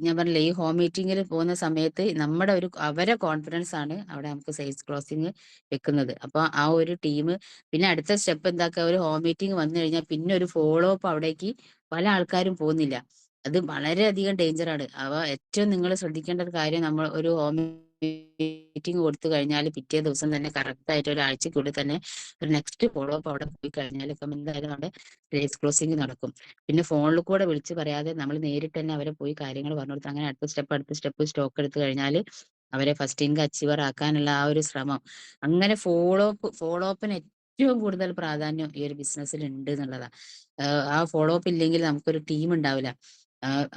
ഞാൻ പറഞ്ഞില്ലേ ഈ ഹോം മീറ്റിങ്ങിൽ പോകുന്ന സമയത്ത് നമ്മുടെ അവരെ കോൺഫിഡൻസ് ആണ് അവിടെ നമുക്ക് സെയിൽസ് ക്ലോസിങ് വെക്കുന്നത്. അപ്പൊ ആ ഒരു ടീം പിന്നെ അടുത്ത സ്റ്റെപ്പ് എന്താക്കുക, ഒരു ഹോം മീറ്റിംഗ് വന്നു കഴിഞ്ഞാൽ പിന്നെ ഒരു ഫോളോ അപ്പ് അവിടേക്ക് പല ആൾക്കാരും പോകുന്നില്ല. അത് വളരെയധികം ഡേഞ്ചറാണ്. ഏറ്റവും നിങ്ങൾ ശ്രദ്ധിക്കേണ്ട ഒരു കാര്യം, നമ്മൾ ഒരു ഹോം മീറ്റിംഗ് കൊടുത്തു കഴിഞ്ഞാൽ പിറ്റേ ദിവസം തന്നെ കറക്റ്റ് ആയിട്ട് ഒരാഴ്ചക്കുള്ളിൽ തന്നെ ഒരു നെക്സ്റ്റ് ഫോളോ അപ്പ് അവിടെ പോയി കഴിഞ്ഞാൽ എന്തായാലും അവിടെ സെയിൽസ് ക്ലോസിംഗ് നടക്കും. പിന്നെ ഫോണിൽ കൂടെ വിളിച്ച് പറയാതെ നമ്മൾ നേരിട്ട് തന്നെ അവരെ പോയി കാര്യങ്ങൾ പറഞ്ഞു കൊടുത്ത് അങ്ങനെ അടുത്ത സ്റ്റെപ്പ് സ്റ്റോക്ക് എടുത്തു കഴിഞ്ഞാൽ അവരെ ഫസ്റ്റ് ഇൻകം അച്ചീവർ ആക്കാനുള്ള ആ ഒരു ശ്രമം, അങ്ങനെ ഫോളോ അപ്പിന് ഏറ്റവും കൂടുതൽ പ്രാധാന്യം ഈ ഒരു ബിസിനസ്സിൽ ഉണ്ട് എന്നുള്ളതാ. ആ ഫോളോ അപ്പ് ഇല്ലെങ്കിൽ നമുക്കൊരു ടീം ഉണ്ടാവില്ല.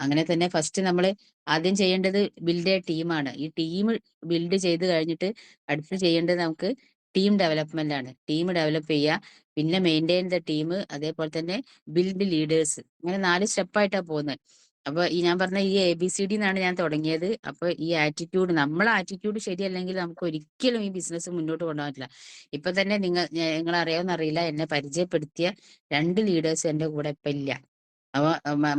അങ്ങനെ തന്നെ ഫസ്റ്റ് നമ്മൾ ആദ്യം ചെയ്യേണ്ടത് ബിൽഡ് എ ടീമാണ്. ഈ ടീം ബിൽഡ് ചെയ്ത് കഴിഞ്ഞിട്ട് അടുത്ത് ചെയ്യേണ്ടത് നമുക്ക് ടീം ഡെവലപ്മെന്റ് ആണ്. ടീം ഡെവലപ്പ് ചെയ്യുക, പിന്നെ മെയിൻറ്റെയിൻ ദ ടീം, അതേപോലെ തന്നെ ബിൽഡ് ലീഡേഴ്സ്. അങ്ങനെ 4 സ്റ്റെപ്പായിട്ടാണ് പോകുന്നത്. അപ്പൊ ഞാൻ പറഞ്ഞ ഈ ABCD എന്നാണ് ഞാൻ തുടങ്ങിയത്. അപ്പൊ ഈ ആറ്റിറ്റ്യൂഡ്, നമ്മളെ ആറ്റിറ്റ്യൂഡ് ശരിയല്ലെങ്കിൽ നമുക്ക് ഒരിക്കലും ഈ ബിസിനസ് മുന്നോട്ട് കൊണ്ടുപോകാൻ പറ്റില്ല. ഇപ്പൊ തന്നെ നിങ്ങൾ അറിയാവുന്നറിയില്ല, എന്നെ പരിചയപ്പെടുത്തിയ 2 ലീഡേഴ്സ് എന്റെ കൂടെ ഇപ്പൊ ഇല്ല. അപ്പൊ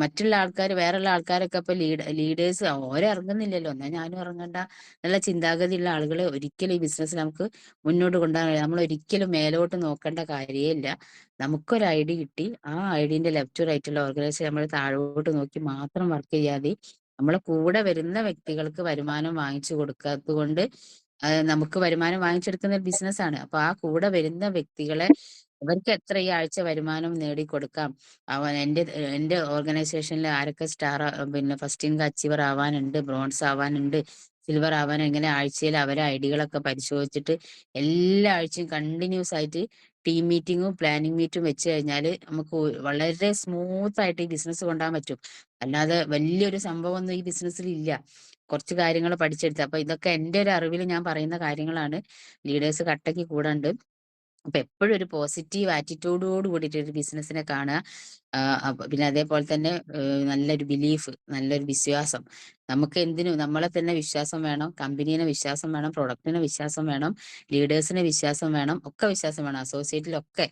മറ്റുള്ള ആൾക്കാർ, വേറെയുള്ള ആൾക്കാരൊക്കെ ഇപ്പൊ ലീഡേഴ്സ് ഓരിറങ്ങുന്നില്ലല്ലോ, എന്നാ ഞാനും ഇറങ്ങണ്ട എന്നുള്ള ചിന്താഗതിയുള്ള ആളുകൾ ഒരിക്കലും ഈ ബിസിനസ് നമുക്ക് മുന്നോട്ട് കൊണ്ടുപോകാൻ കഴിയില്ല. നമ്മൾ ഒരിക്കലും മേലോട്ട് നോക്കേണ്ട കാര്യമില്ല. നമുക്കൊരു ഐഡി കിട്ടി, ആ ഐഡിന്റെ ലെഫ്റ്റ് റൈറ്റുള്ള ഓർഗനൈസേഷൻ നമ്മൾ താഴോട്ട് നോക്കി മാത്രം വർക്ക് ചെയ്യാതെ നമ്മളെ കൂടെ വരുന്ന വ്യക്തികൾക്ക് വരുമാനം വാങ്ങിച്ചു കൊടുക്കാത്തത് കൊണ്ട് നമുക്ക് വരുമാനം വാങ്ങിച്ചെടുക്കുന്ന ഒരു ബിസിനസ്സാണ്. അപ്പൊ ആ കൂടെ വരുന്ന വ്യക്തികളെ അവർക്ക് എത്ര ഈ ആഴ്ച വരുമാനം നേടിക്കൊടുക്കാം, എന്റെ ഓർഗനൈസേഷനിൽ ആരൊക്കെ പിന്നെ ഫസ്റ്റ് ഇൻകം അച്ചീവർ ആവാനുണ്ട്, ബ്രോൺസ് ആവാനുണ്ട്, സിൽവർ ആവാൻ, എങ്ങനെ ആഴ്ചയിൽ അവരെ ഐഡികളൊക്കെ പരിശോധിച്ചിട്ട് എല്ലാ ആഴ്ചയും കണ്ടിന്യൂസ് ആയിട്ട് ടീം മീറ്റിങ്ങും പ്ലാനിങ് മീറ്റും വെച്ച് കഴിഞ്ഞാൽ നമുക്ക് വളരെ സ്മൂത്ത് ആയിട്ട് ഈ ബിസിനസ് കൊണ്ടുപോകാൻ പറ്റും. അല്ലാതെ വലിയൊരു സംഭവം ഒന്നും ഈ ബിസിനസ്സിൽ ഇല്ല. കുറച്ച് കാര്യങ്ങൾ പഠിച്ചെടുത്ത്. അപ്പൊ ഇതൊക്കെ എന്റെ ഒരു അറിവിൽ ഞാൻ പറയുന്ന കാര്യങ്ങളാണ്. ലീഡേഴ്സ് കട്ടയ്ക്ക് കൂടെ ഉണ്ട്. അപ്പൊ എപ്പോഴും ഒരു പോസിറ്റീവ് ആറ്റിറ്റ്യൂഡോട് കൂടിയിട്ട് ഒരു ബിസിനസ്സിനെ കാണുക. അപ്പൊ പിന്നെ അതേപോലെ തന്നെ നല്ലൊരു ബിലീഫ്, നല്ലൊരു വിശ്വാസം. നമുക്ക് എന്തിനും നമ്മളെ തന്നെ വിശ്വാസം വേണം, കമ്പനീനെ വിശ്വാസം വേണം, പ്രൊഡക്റ്റിനെ വിശ്വാസം വേണം, ലീഡേഴ്സിനെ വിശ്വാസം വേണം, ഒക്കെ വിശ്വാസം വേണം, അസോസിയേറ്റിലൊക്കെ.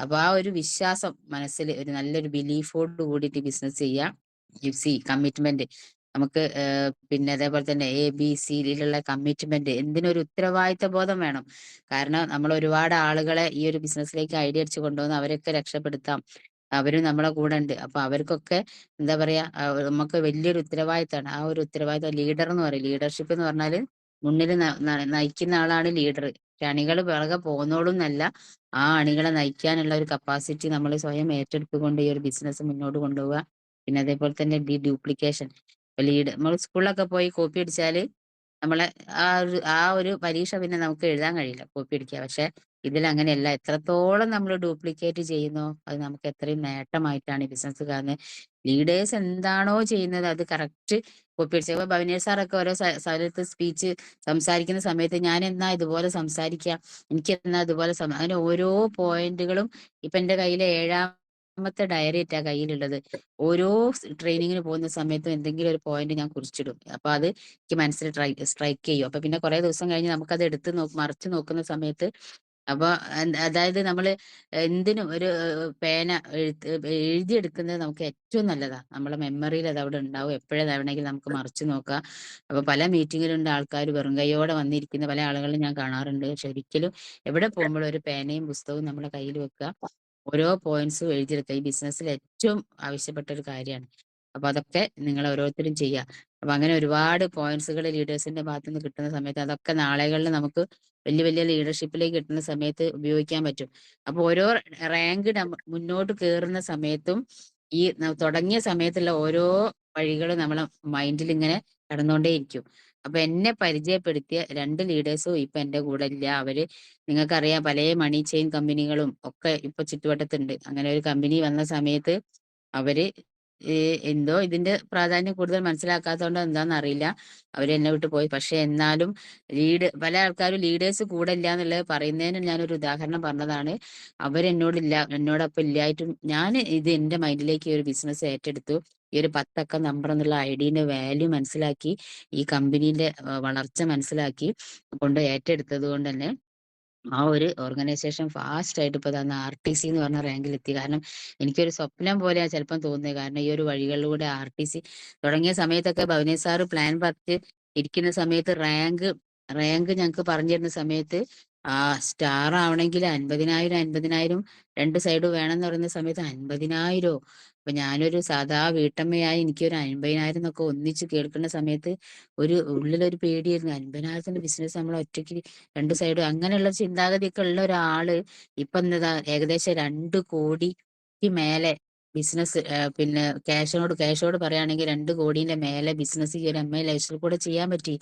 അപ്പൊ ആ ഒരു വിശ്വാസം മനസ്സിൽ ഒരു നല്ലൊരു ബിലീഫോട് കൂടിയിട്ട് ബിസിനസ് ചെയ്യാം. കമ്മിറ്റ്മെന്റ് നമുക്ക് പിന്നെ അതേപോലെ തന്നെ ABCഡിലുള്ള കമ്മിറ്റ്മെന്റ്, എന്തിനൊരു ഉത്തരവാദിത്ത ബോധം വേണം. കാരണം നമ്മൾ ഒരുപാട് ആളുകളെ ഈ ഒരു ബിസിനസ്സിലേക്ക് ഐഡിയ അടിച്ച് കൊണ്ടുവന്ന് അവരൊക്കെ രക്ഷപ്പെടുത്താം. അവരും നമ്മളെ കൂടെ ഉണ്ട്. അപ്പൊ അവർക്കൊക്കെ എന്താ പറയാ, നമുക്ക് വലിയൊരു ഉത്തരവാദിത്തമാണ്. ആ ഒരു ഉത്തരവാദിത്തം ലീഡർ എന്ന് പറയും. ലീഡർഷിപ്പ് എന്ന് പറഞ്ഞാല് മുന്നിൽ നയിക്കുന്ന ആളാണ് ലീഡർ. അണികൾ പിറകെ പോന്നോളും എന്നല്ല, ആ അണികളെ നയിക്കാനുള്ള ഒരു കപ്പാസിറ്റി നമ്മൾ സ്വയം ഏറ്റെടുത്തുകൊണ്ട് ഈ ഒരു ബിസിനസ് മുന്നോട്ട് കൊണ്ടുപോവുക. പിന്നെ അതേപോലെ തന്നെ ഡ്യൂപ്ലിക്കേഷൻ. നമ്മൾ സ്കൂളിലൊക്കെ പോയി കോപ്പി അടിച്ചാല് നമ്മളെ ആ ഒരു പരീക്ഷ പിന്നെ നമുക്ക് എഴുതാൻ കഴിയില്ല, കോപ്പി അടിക്കുക. പക്ഷെ ഇതിൽ അങ്ങനെയല്ല. എത്രത്തോളം നമ്മൾ ഡ്യൂപ്ലിക്കേറ്റ് ചെയ്യുന്നോ അത് നമുക്ക് എത്രയും നേട്ടമായിട്ടാണ് ഈ ബിസിനസ്സുകാരന്. ലീഡേഴ്സ് എന്താണോ ചെയ്യുന്നത് അത് കറക്റ്റ് കോപ്പി അടിച്ച. ഇപ്പൊ ഭവനേഷ് സാറൊക്കെ ഓരോ സ്ഥലത്ത് സ്പീച്ച് സംസാരിക്കുന്ന സമയത്ത് ഞാൻ എന്നാ ഇതുപോലെ സംസാരിക്കാം, എനിക്ക് എന്നാ ഇതുപോലെ അങ്ങനെ ഓരോ പോയിന്റുകളും. ഇപ്പൊ എന്റെ കയ്യിലെ ഏഴാമത്തെ ഡയറി ആയിട്ടാ കയ്യിലുള്ളത്. ഓരോ ട്രെയിനിങ്ങിന് പോകുന്ന സമയത്തും എന്തെങ്കിലും ഒരു പോയിന്റ് ഞാൻ കുറിച്ചിടും. അപ്പൊ അത് എനിക്ക് മനസ്സിൽ സ്ട്രൈക്ക് ചെയ്യും. അപ്പൊ പിന്നെ കുറെ ദിവസം കഴിഞ്ഞ് നമുക്കത് എടുത്ത് മറിച്ച് നോക്കുന്ന സമയത്ത്, അപ്പൊ അതായത് നമ്മള് എന്തിനും ഒരു പേന എഴുതിയെടുക്കുന്നത് നമുക്ക് ഏറ്റവും നല്ലതാ. നമ്മളെ മെമ്മറിയിൽ അത് അവിടെ ഉണ്ടാവും. എപ്പോഴും വേണമെങ്കിൽ നമുക്ക് മറിച്ച് നോക്കാം. അപ്പൊ പല മീറ്റിങ്ങിലുണ്ട് ആൾക്കാർ വെറും കൈയോടെ വന്നിരിക്കുന്ന പല ആളുകളും ഞാൻ കാണാറുണ്ട്. പക്ഷെ ഒരിക്കലും എവിടെ പോകുമ്പോഴും ഒരു പേനയും പുസ്തകവും നമ്മുടെ കയ്യിൽ വെക്കുക, ഓരോ പോയിന്റ്സും എഴുതിയെടുക്കുക. ഈ ബിസിനസ്സിൽ ഏറ്റവും ആവശ്യപ്പെട്ട ഒരു കാര്യമാണ്. അപ്പൊ അതൊക്കെ നിങ്ങൾ ഓരോരുത്തരും ചെയ്യുക. അപ്പൊ അങ്ങനെ ഒരുപാട് പോയിന്റ്സുകൾ ലീഡേഴ്സിന്റെ ഭാഗത്ത് നിന്ന് കിട്ടുന്ന സമയത്ത് അതൊക്കെ നാളുകളിൽ നമുക്ക് വലിയ വലിയ ലീഡർഷിപ്പിലേക്ക് കിട്ടുന്ന സമയത്ത് ഉപയോഗിക്കാൻ പറ്റും. അപ്പൊ ഓരോ റാങ്ക് മുന്നോട്ട് കയറുന്ന സമയത്തും ഈ തുടങ്ങിയ സമയത്തുള്ള ഓരോ വഴികളും നമ്മളെ മൈൻഡിൽ ഇങ്ങനെ കടന്നുകൊണ്ടേയിരിക്കും. അപ്പൊ എന്നെ പരിചയപ്പെടുത്തിയ രണ്ട് ലീഡേഴ്സും ഇപ്പൊ എന്റെ കൂടെ ഇല്ല. അവര്, നിങ്ങൾക്കറിയാം, പല മണി ചെയിൻ കമ്പനികളും ഒക്കെ ഇപ്പൊ ചുറ്റുവട്ടത്തുണ്ട്. അങ്ങനെ ഒരു കമ്പനി വന്ന സമയത്ത് അവര് എന്തോ ഇതിന്റെ പ്രാധാന്യം കൂടുതൽ മനസ്സിലാക്കാത്തതുകൊണ്ട് എന്താണെന്ന് അറിയില്ല, അവര് എന്നെ വിട്ട് പോയി. പക്ഷെ എന്നാലും പല ആൾക്കാരും ലീഡേഴ്സ് കൂടെ ഇല്ല എന്നുള്ളത് പറയുന്നതിന് ഞാനൊരു ഉദാഹരണം പറഞ്ഞതാണ്. എന്നോടൊപ്പം ഇല്ലായിട്ടും ഞാൻ ഇത് എന്റെ മൈൻഡിലേക്ക് ഒരു ബിസിനസ് ഏറ്റെടുത്തു. ഈ ഒരു 10 അക്ക നമ്പർ എന്നുള്ള ഐഡിയുടെ വാല്യൂ മനസ്സിലാക്കി, ഈ കമ്പനീന്റെ വളർച്ച മനസ്സിലാക്കി കൊണ്ട് ഏറ്റെടുത്തത് കൊണ്ട് തന്നെ ആ ഒരു ഓർഗനൈസേഷൻ ഫാസ്റ്റ് ആയിട്ട് ഇപ്പൊ തന്നെ RTC എന്ന് പറഞ്ഞ റാങ്കിൽ എത്തി. കാരണം എനിക്കൊരു സ്വപ്നം പോലെയാണ് ചിലപ്പം തോന്നുന്നത്. കാരണം ഈ ഒരു വഴികളിലൂടെ RTC തുടങ്ങിയ സമയത്തൊക്കെ ഭവനേശ് സാറ് പ്ലാൻ പറിച്ച് ഇരിക്കുന്ന സമയത്ത് റാങ്ക് ഞങ്ങൾക്ക് പറഞ്ഞു തരുന്ന സമയത്ത് ആ സ്റ്റാർ ആവണമെങ്കിൽ 50,000 രണ്ട് സൈഡ് വേണമെന്ന് പറയുന്ന സമയത്ത് 50,000. അപ്പൊ ഞാനൊരു സാധാ വീട്ടമ്മയായി എനിക്ക് ഒരു 50,000 എന്നൊക്കെ ഒന്നിച്ച് കേൾക്കുന്ന സമയത്ത് ഉള്ളിലൊരു പേടിയായിരുന്നു. 50,000ത്തിന്റെ ബിസിനസ് നമ്മൾ ഒറ്റയ്ക്ക് രണ്ട് സൈഡും അങ്ങനെയുള്ള ചിന്താഗതിയൊക്കെ ഉള്ള ഒരാള് ഇപ്പൊ എന്നതാ ഏകദേശം 2 കോടിക്ക് മേലെ ബിസിനസ്, പിന്നെ ക്യാഷോട് പറയുകയാണെങ്കിൽ 2 കോടിന്റെ മേലെ ബിസിനസ് ഈ ഒരു MI ലൈഫിൽ കൂടെ ചെയ്യാൻ പറ്റി.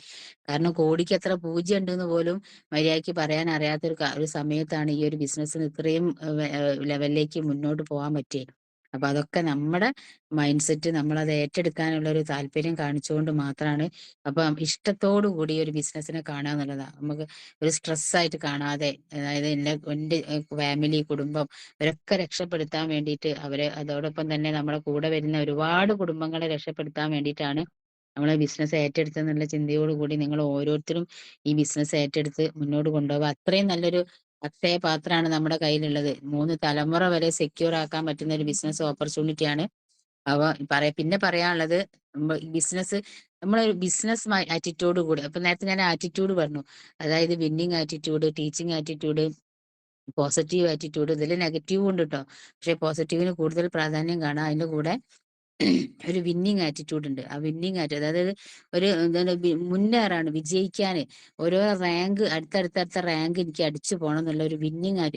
കാരണം കോടിക്ക് എത്ര പൂജ്യം ഉണ്ടെന്ന് പോലും മര്യാദയ്ക്ക് പറയാൻ അറിയാത്ത ഒരു സമയത്താണ് ഈ ഒരു ബിസിനസ്സിന് ഇത്രയും ലെവലിലേക്ക് മുന്നോട്ട് പോകാൻ പറ്റിയത്. അപ്പൊ അതൊക്കെ നമ്മുടെ മൈൻഡ് സെറ്റ്, നമ്മളത് ഏറ്റെടുക്കാനുള്ള ഒരു താല്പര്യം കാണിച്ചുകൊണ്ട് മാത്രമാണ്. അപ്പൊ ഇഷ്ടത്തോടു കൂടി ഒരു ബിസിനസ്സിനെ കാണുക എന്നുള്ളതാ. നമുക്ക് ഒരു സ്ട്രെസ്സായിട്ട് കാണാതെ, അതായത് എൻ്റെ ഫാമിലി, കുടുംബം ഇവരൊക്കെ രക്ഷപ്പെടുത്താൻ വേണ്ടിയിട്ട്, അതോടൊപ്പം തന്നെ നമ്മുടെ കൂടെ വരുന്ന ഒരുപാട് കുടുംബങ്ങളെ രക്ഷപ്പെടുത്താൻ വേണ്ടിയിട്ടാണ് നമ്മളെ ബിസിനസ് ഏറ്റെടുത്തെന്നുള്ള ചിന്തയോടുകൂടി നിങ്ങൾ ഓരോരുത്തരും ഈ ബിസിനസ് ഏറ്റെടുത്ത് മുന്നോട്ട് കൊണ്ടുപോകുക. അത്രയും നല്ലൊരു അക്ഷയ പാത്രമാണ് നമ്മുടെ കയ്യിലുള്ളത്. 3 തലമുറ വരെ സെക്യൂർ ആക്കാൻ പറ്റുന്ന ഒരു ബിസിനസ് ഓപ്പർച്യൂണിറ്റിയാണ്. അവ പിന്നെ പറയാനുള്ളത്, ബിസിനസ് നമ്മളൊരു ബിസിനസ് ആറ്റിറ്റ്യൂഡ് കൂടെ, അപ്പൊ നേരത്തെ ഞാൻ ആറ്റിറ്റ്യൂഡ് പറഞ്ഞു, അതായത് winning attitude, teaching attitude, positive attitude. ഇതിൽ നെഗറ്റീവ് ഉണ്ട് കേട്ടോ. പക്ഷെ പോസിറ്റീവിന് കൂടുതൽ പ്രാധാന്യം കാണാം. അതിന്റെ കൂടെ ഒരു വിന്നിങ് ആറ്റിറ്റ്യൂഡ് ഉണ്ട്. ആ വിന്നിങ് അതായത് ഒരു എന്താണ്, മുന്നേറാണ്, വിജയിക്കാന്, ഓരോ അടുത്തടുത്ത റാങ്ക് എനിക്ക് അടിച്ചു പോകണം എന്നുള്ള ഒരു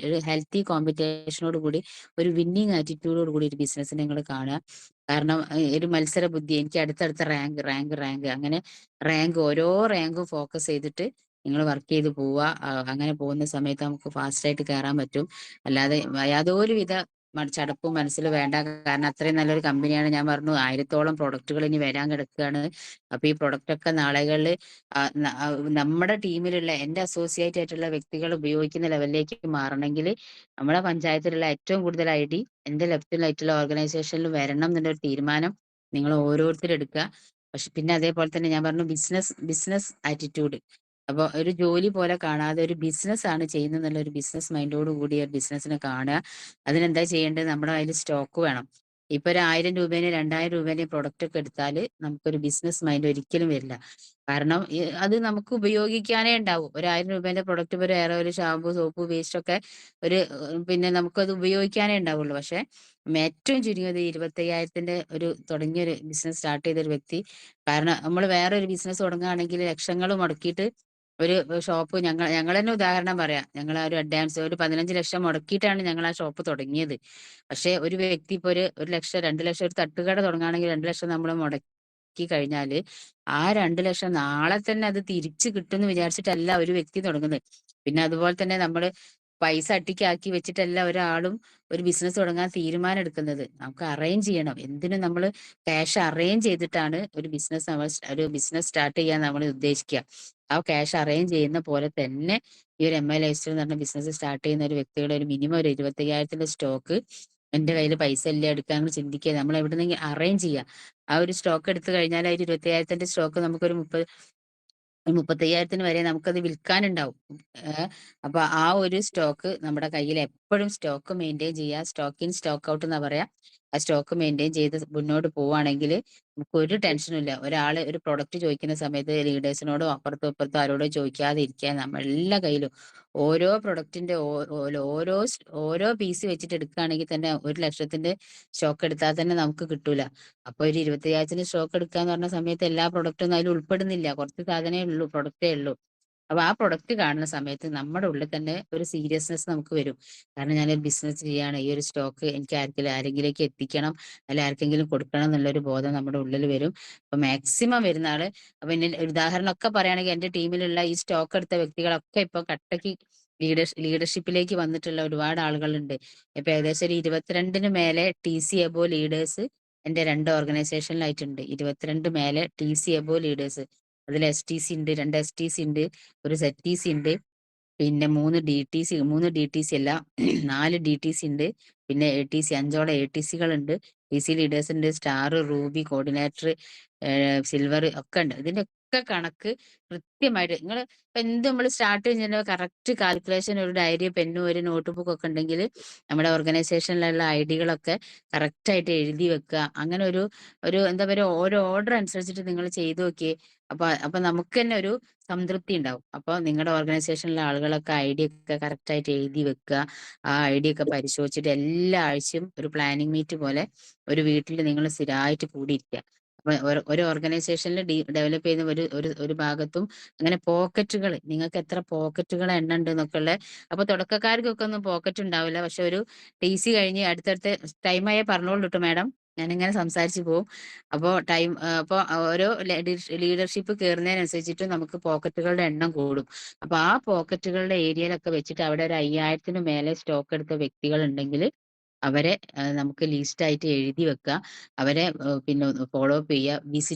ഒരു ഹെൽത്തി കോമ്പറ്റീഷനോട് കൂടി, ഒരു വിന്നിങ് ആറ്റിറ്റ്യൂഡോട് കൂടി ഒരു ബിസിനസ്സിനെ നിങ്ങൾ കാണുക. കാരണം ഒരു മത്സര ബുദ്ധി, എനിക്ക് അടുത്തടുത്ത റാങ്ക് അങ്ങനെ ഓരോ റാങ്കും ഫോക്കസ് ചെയ്തിട്ട് നിങ്ങൾ വർക്ക് ചെയ്ത് പോവുക. അങ്ങനെ പോകുന്ന സമയത്ത് നമുക്ക് ഫാസ്റ്റ് ആയിട്ട് കയറാൻ പറ്റും. അല്ലാതെ യാതൊരു വിധ ചടപ്പും മനസ്സിൽ വേണ്ട. കാരണം അത്രയും നല്ലൊരു കമ്പനിയാണ്. ഞാൻ പറഞ്ഞു 1000-ഓളം പ്രൊഡക്റ്റുകൾ ഇനി വരാൻ കിടക്കുകയാണ്. അപ്പൊ ഈ പ്രൊഡക്റ്റ് ഒക്കെ നാളുകളിൽ നമ്മുടെ ടീമിലുള്ള എന്റെ അസോസിയേറ്റ് ആയിട്ടുള്ള വ്യക്തികൾ ഉപയോഗിക്കുന്ന ലെവലിലേക്ക് മാറണമെങ്കിൽ നമ്മുടെ പഞ്ചായത്തിലുള്ള ഏറ്റവും കൂടുതൽ ഐഡി എന്റെ ലെഫ്റ്റിലായിട്ടുള്ള ഓർഗനൈസേഷനിൽ വരണം എന്നുള്ള ഒരു തീരുമാനം നിങ്ങൾ ഓരോരുത്തരും എടുക്കുക. പക്ഷെ പിന്നെ അതേപോലെ തന്നെ ഞാൻ പറഞ്ഞു ബിസിനസ് ബിസിനസ് ആറ്റിറ്റ്യൂഡ്. അപ്പൊ ഒരു ജോലി പോലെ കാണാതെ ഒരു ബിസിനസ് ആണ് ചെയ്യുന്നത് എന്നുള്ള ഒരു ബിസിനസ് മൈൻഡോട് കൂടി ഒരു ബിസിനസ്സിനെ കാണുക. അതിനെന്താ ചെയ്യേണ്ടത്? നമ്മുടെ കയ്യിൽ സ്റ്റോക്ക് വേണം. ഇപ്പൊ ഒരു 1000 രൂപേനെ 2000 രൂപേനെ പ്രൊഡക്റ്റ് ഒക്കെ എടുത്താൽ നമുക്കൊരു ബിസിനസ് മൈൻഡ് ഒരിക്കലും വരില്ല. കാരണം അത് നമുക്ക് ഉപയോഗിക്കാനേ ഉണ്ടാവും. ഒരു 1000 രൂപേന്റെ പ്രൊഡക്റ്റ് ഒരു വേറെ ഒരു ഷാമ്പു സോപ്പ് വേസ്റ്റ് ഒക്കെ ഒരു പിന്നെ നമുക്കത് ഉപയോഗിക്കാനേ ഉണ്ടാവുള്ളൂ. പക്ഷെ ഏറ്റവും ചുരുങ്ങിയത് 25,000ന്റെ ഒരു തുടങ്ങിയൊരു ബിസിനസ് സ്റ്റാർട്ട് ചെയ്തൊരു വ്യക്തി, കാരണം നമ്മൾ വേറെ ഒരു ബിസിനസ് തുടങ്ങുകയാണെങ്കിൽ ലക്ഷങ്ങൾ മുടക്കിയിട്ട് ഒരു ഷോപ്പ് ഞങ്ങൾ തന്നെ ഉദാഹരണം പറയാം. ഞങ്ങൾ ആ ഒരു അഡ്വാൻസ് ഒരു 15 ലക്ഷം മുടക്കിയിട്ടാണ് ഞങ്ങൾ ആ ഷോപ്പ് തുടങ്ങിയത്. പക്ഷെ ഒരു വ്യക്തി ഇപ്പൊ ഒരു ലക്ഷം 2 ലക്ഷം ഒരു തട്ടുകട തുടങ്ങുകയാണെങ്കിൽ 2 ലക്ഷം നമ്മൾ മുടക്കി കഴിഞ്ഞാല് ആ 2 ലക്ഷം നാളെ തന്നെ അത് തിരിച്ചു കിട്ടും എന്ന് വിചാരിച്ചിട്ടല്ല ഒരു വ്യക്തി തുടങ്ങുന്നത്. പിന്നെ അതുപോലെ തന്നെ നമ്മള് പൈസ അട്ടിക്കാക്കി വെച്ചിട്ടല്ല ഒരാളും ഒരു ബിസിനസ് തുടങ്ങാൻ തീരുമാനം എടുക്കുന്നത്. നമുക്ക് അറേഞ്ച് ചെയ്യണം. എന്തിനും നമ്മൾ ക്യാഷ് അറേഞ്ച് ചെയ്തിട്ടാണ് ഒരു ബിസിനസ് സ്റ്റാർട്ട് ചെയ്യാൻ നമ്മൾ ഉദ്ദേശിക്കുക. ആ ക്യാഷ് അറേഞ്ച് ചെയ്യുന്ന പോലെ തന്നെ ഈ ഒരു എം ഐ ലൈഫ് സ്റ്റൈൽ എന്ന് പറഞ്ഞ ബിസിനസ് സ്റ്റാർട്ട് ചെയ്യുന്ന ഒരു വ്യക്തിയുടെ ഒരു മിനിമം ഒരു 25,000ത്തിന്റെ സ്റ്റോക്ക് എന്റെ കയ്യിൽ പൈസ ഇല്ല എടുക്കാൻ ചിന്തിക്കുക. നമ്മൾ എവിടുന്നെങ്കിലും അറേഞ്ച് ചെയ്യുക. ആ ഒരു സ്റ്റോക്ക് എടുത്തു കഴിഞ്ഞാൽ ആ ഒരു 25,000ത്തിന്റെ സ്റ്റോക്ക് നമുക്കൊരു 35,000 വരെ നമുക്കത് വിൽക്കാനുണ്ടാവും. ഏഹ് അപ്പൊ ആ ഒരു സ്റ്റോക്ക് നമ്മുടെ കയ്യിൽ എപ്പോഴും സ്റ്റോക്ക് മെയിൻറ്റെയിൻ ചെയ്യുക. സ്റ്റോക്ക് ഇൻ സ്റ്റോക്ക് ഔട്ട് എന്നാ പറയാ. ആ സ്റ്റോക്ക് മെയിൻറ്റെയിൻ ചെയ്ത് മുന്നോട്ട് പോവുകയാണെങ്കിൽ നമുക്ക് ഒരു ടെൻഷനും ഇല്ല. ഒരാള് ഒരു പ്രൊഡക്റ്റ് ചോദിക്കുന്ന സമയത്ത് ലീഡേഴ്സിനോടോ അപ്പുറത്തോ ഇപ്പുറത്തോ ആരോടോ ചോദിക്കാതെ ഇരിക്കാൻ നമ്മൾ എല്ലാ കയ്യിലും ഓരോ പ്രൊഡക്റ്റിന്റെ ഓരോ പീസ് വെച്ചിട്ട് എടുക്കുകയാണെങ്കിൽ തന്നെ 1 ലക്ഷത്തിന്റെ സ്റ്റോക്ക് എടുത്താൽ തന്നെ നമുക്ക് കിട്ടൂല. അപ്പൊ ഒരു 25,000 സ്റ്റോക്ക് എടുക്കാന്ന് പറഞ്ഞ സമയത്ത് എല്ലാ പ്രൊഡക്റ്റും ഒന്നും അതിൽ ഉൾപ്പെടുന്നില്ല. കുറച്ച് സാധനമേ ഉള്ളൂ, പ്രൊഡക്റ്റേ ഉള്ളൂ. അപ്പൊ ആ പ്രൊഡക്റ്റ് കാണുന്ന സമയത്ത് നമ്മുടെ ഉള്ളിൽ തന്നെ ഒരു സീരിയസ്നെസ് നമുക്ക് വരും. കാരണം ഞാനൊരു ബിസിനസ് ചെയ്യാണ്, ഈ ഒരു സ്റ്റോക്ക് എനിക്ക് ആരെങ്കിലേക്ക് എത്തിക്കണം, അല്ല ആർക്കെങ്കിലും കൊടുക്കണം എന്നുള്ളൊരു ബോധം നമ്മുടെ ഉള്ളിൽ വരും. അപ്പൊ മാക്സിമം വരുന്ന ആള്, അപ്പൊ എന്നെ ഒരു ഉദാഹരണം ഒക്കെ പറയുകയാണെങ്കിൽ എന്റെ ടീമിലുള്ള ഈ സ്റ്റോക്ക് എടുത്ത വ്യക്തികളൊക്കെ ഇപ്പൊ കട്ടക്ക് ലീഡർഷിപ്പിലേക്ക് വന്നിട്ടുള്ള ഒരുപാട് ആളുകളുണ്ട്. ഇപ്പൊ ഏകദേശം ഒരു 22-ന് മേലെ TC എബോ ലീഡേഴ്സ് എന്റെ 2 ഓർഗനൈസേഷനിലായിട്ടുണ്ട്. 22 മേലെ TC എബോ ലീഡേഴ്സ്. അതിൽ STC ഉണ്ട്, 2 STC ഉണ്ട്, ഒരു ZTC ഉണ്ട്, പിന്നെ 3 DTC അല്ല 4 DTC ഉണ്ട്, പിന്നെ ATC 5ഓളം ATCകൾ ഉണ്ട്, TC ലീഡേഴ്സ് ഉണ്ട്, സ്റ്റാർ, റൂബി, കോർഡിനേറ്റർ, സിൽവർ ഒക്കെ ഉണ്ട്. ഇതിന്റെ ഒക്കെ കണക്ക് കൃത്യമായിട്ട് നിങ്ങൾ ഇപ്പൊ എന്ത് നമ്മൾ സ്റ്റാർട്ട് ചെയ്യുന്നതിന്റെ കറക്റ്റ് കാൽക്കുലേഷൻ ഒരു ഡയറി പെന്നും ഒരു നോട്ട് ബുക്ക് ഒക്കെ ഉണ്ടെങ്കിൽ നമ്മുടെ ഓർഗനൈസേഷനിലുള്ള ഐഡികളൊക്കെ കറക്റ്റ് ആയിട്ട് എഴുതി വെക്കുക. അങ്ങനെ ഒരു ഒരു എന്താ പറയുക ഓരോ ഓർഡർ അനുസരിച്ചിട്ട് നിങ്ങൾ ചെയ്തു നോക്കിയേ. അപ്പൊ നമുക്ക് തന്നെ ഒരു സംതൃപ്തി ഉണ്ടാവും. അപ്പൊ നിങ്ങളുടെ ഓർഗനൈസേഷനിലെ ആളുകളൊക്കെ ഐഡിയ ഒക്കെ കറക്റ്റ് ആയിട്ട് എഴുതി വെക്കുക. ആ ഐഡിയ ഒക്കെ പരിശോധിച്ചിട്ട് എല്ലാ ആഴ്ചയും ഒരു പ്ലാനിങ് മീറ്റ് പോലെ ഒരു വീട്ടിൽ നിങ്ങൾ സ്ഥിരമായിട്ട് കൂടിയിരിക്കുക. അപ്പൊ ഒരു ഓർഗനൈസേഷനിൽ ഡെവലപ്പ് ചെയ്യുന്ന ഒരു ഭാഗത്തും അങ്ങനെ പോക്കറ്റുകൾ, നിങ്ങൾക്ക് എത്ര പോക്കറ്റുകൾ എണ്ണ ഉണ്ട് എന്നൊക്കെ ഉള്ള. അപ്പൊ തുടക്കക്കാർക്കൊക്കെ ഒന്നും പോക്കറ്റ് ഉണ്ടാവില്ല. പക്ഷെ ഒരു TC കഴിഞ്ഞ് അടുത്തടുത്ത് ടൈമായ പറഞ്ഞോളൂ കേട്ടോ മാഡം, ഞാനിങ്ങനെ സംസാരിച്ചു പോകും. അപ്പോൾ അപ്പോൾ ഓരോ ലീഡർഷിപ്പ് കയറുന്നതിനനുസരിച്ചിട്ട് നമുക്ക് പോക്കറ്റുകളുടെ എണ്ണം കൂടും. അപ്പൊ ആ പോക്കറ്റുകളുടെ ഏരിയയിലൊക്കെ വെച്ചിട്ട് അവിടെ ഒരു 5,000-ന് മേലെ സ്റ്റോക്ക് എടുത്ത വ്യക്തികൾ ഉണ്ടെങ്കിൽ അവരെ നമുക്ക് ലിസ്റ്റ് ആയിട്ട് എഴുതി വെക്കുക. അവരെ പിന്നെ ഫോളോ അപ്പ് ചെയ്യുക.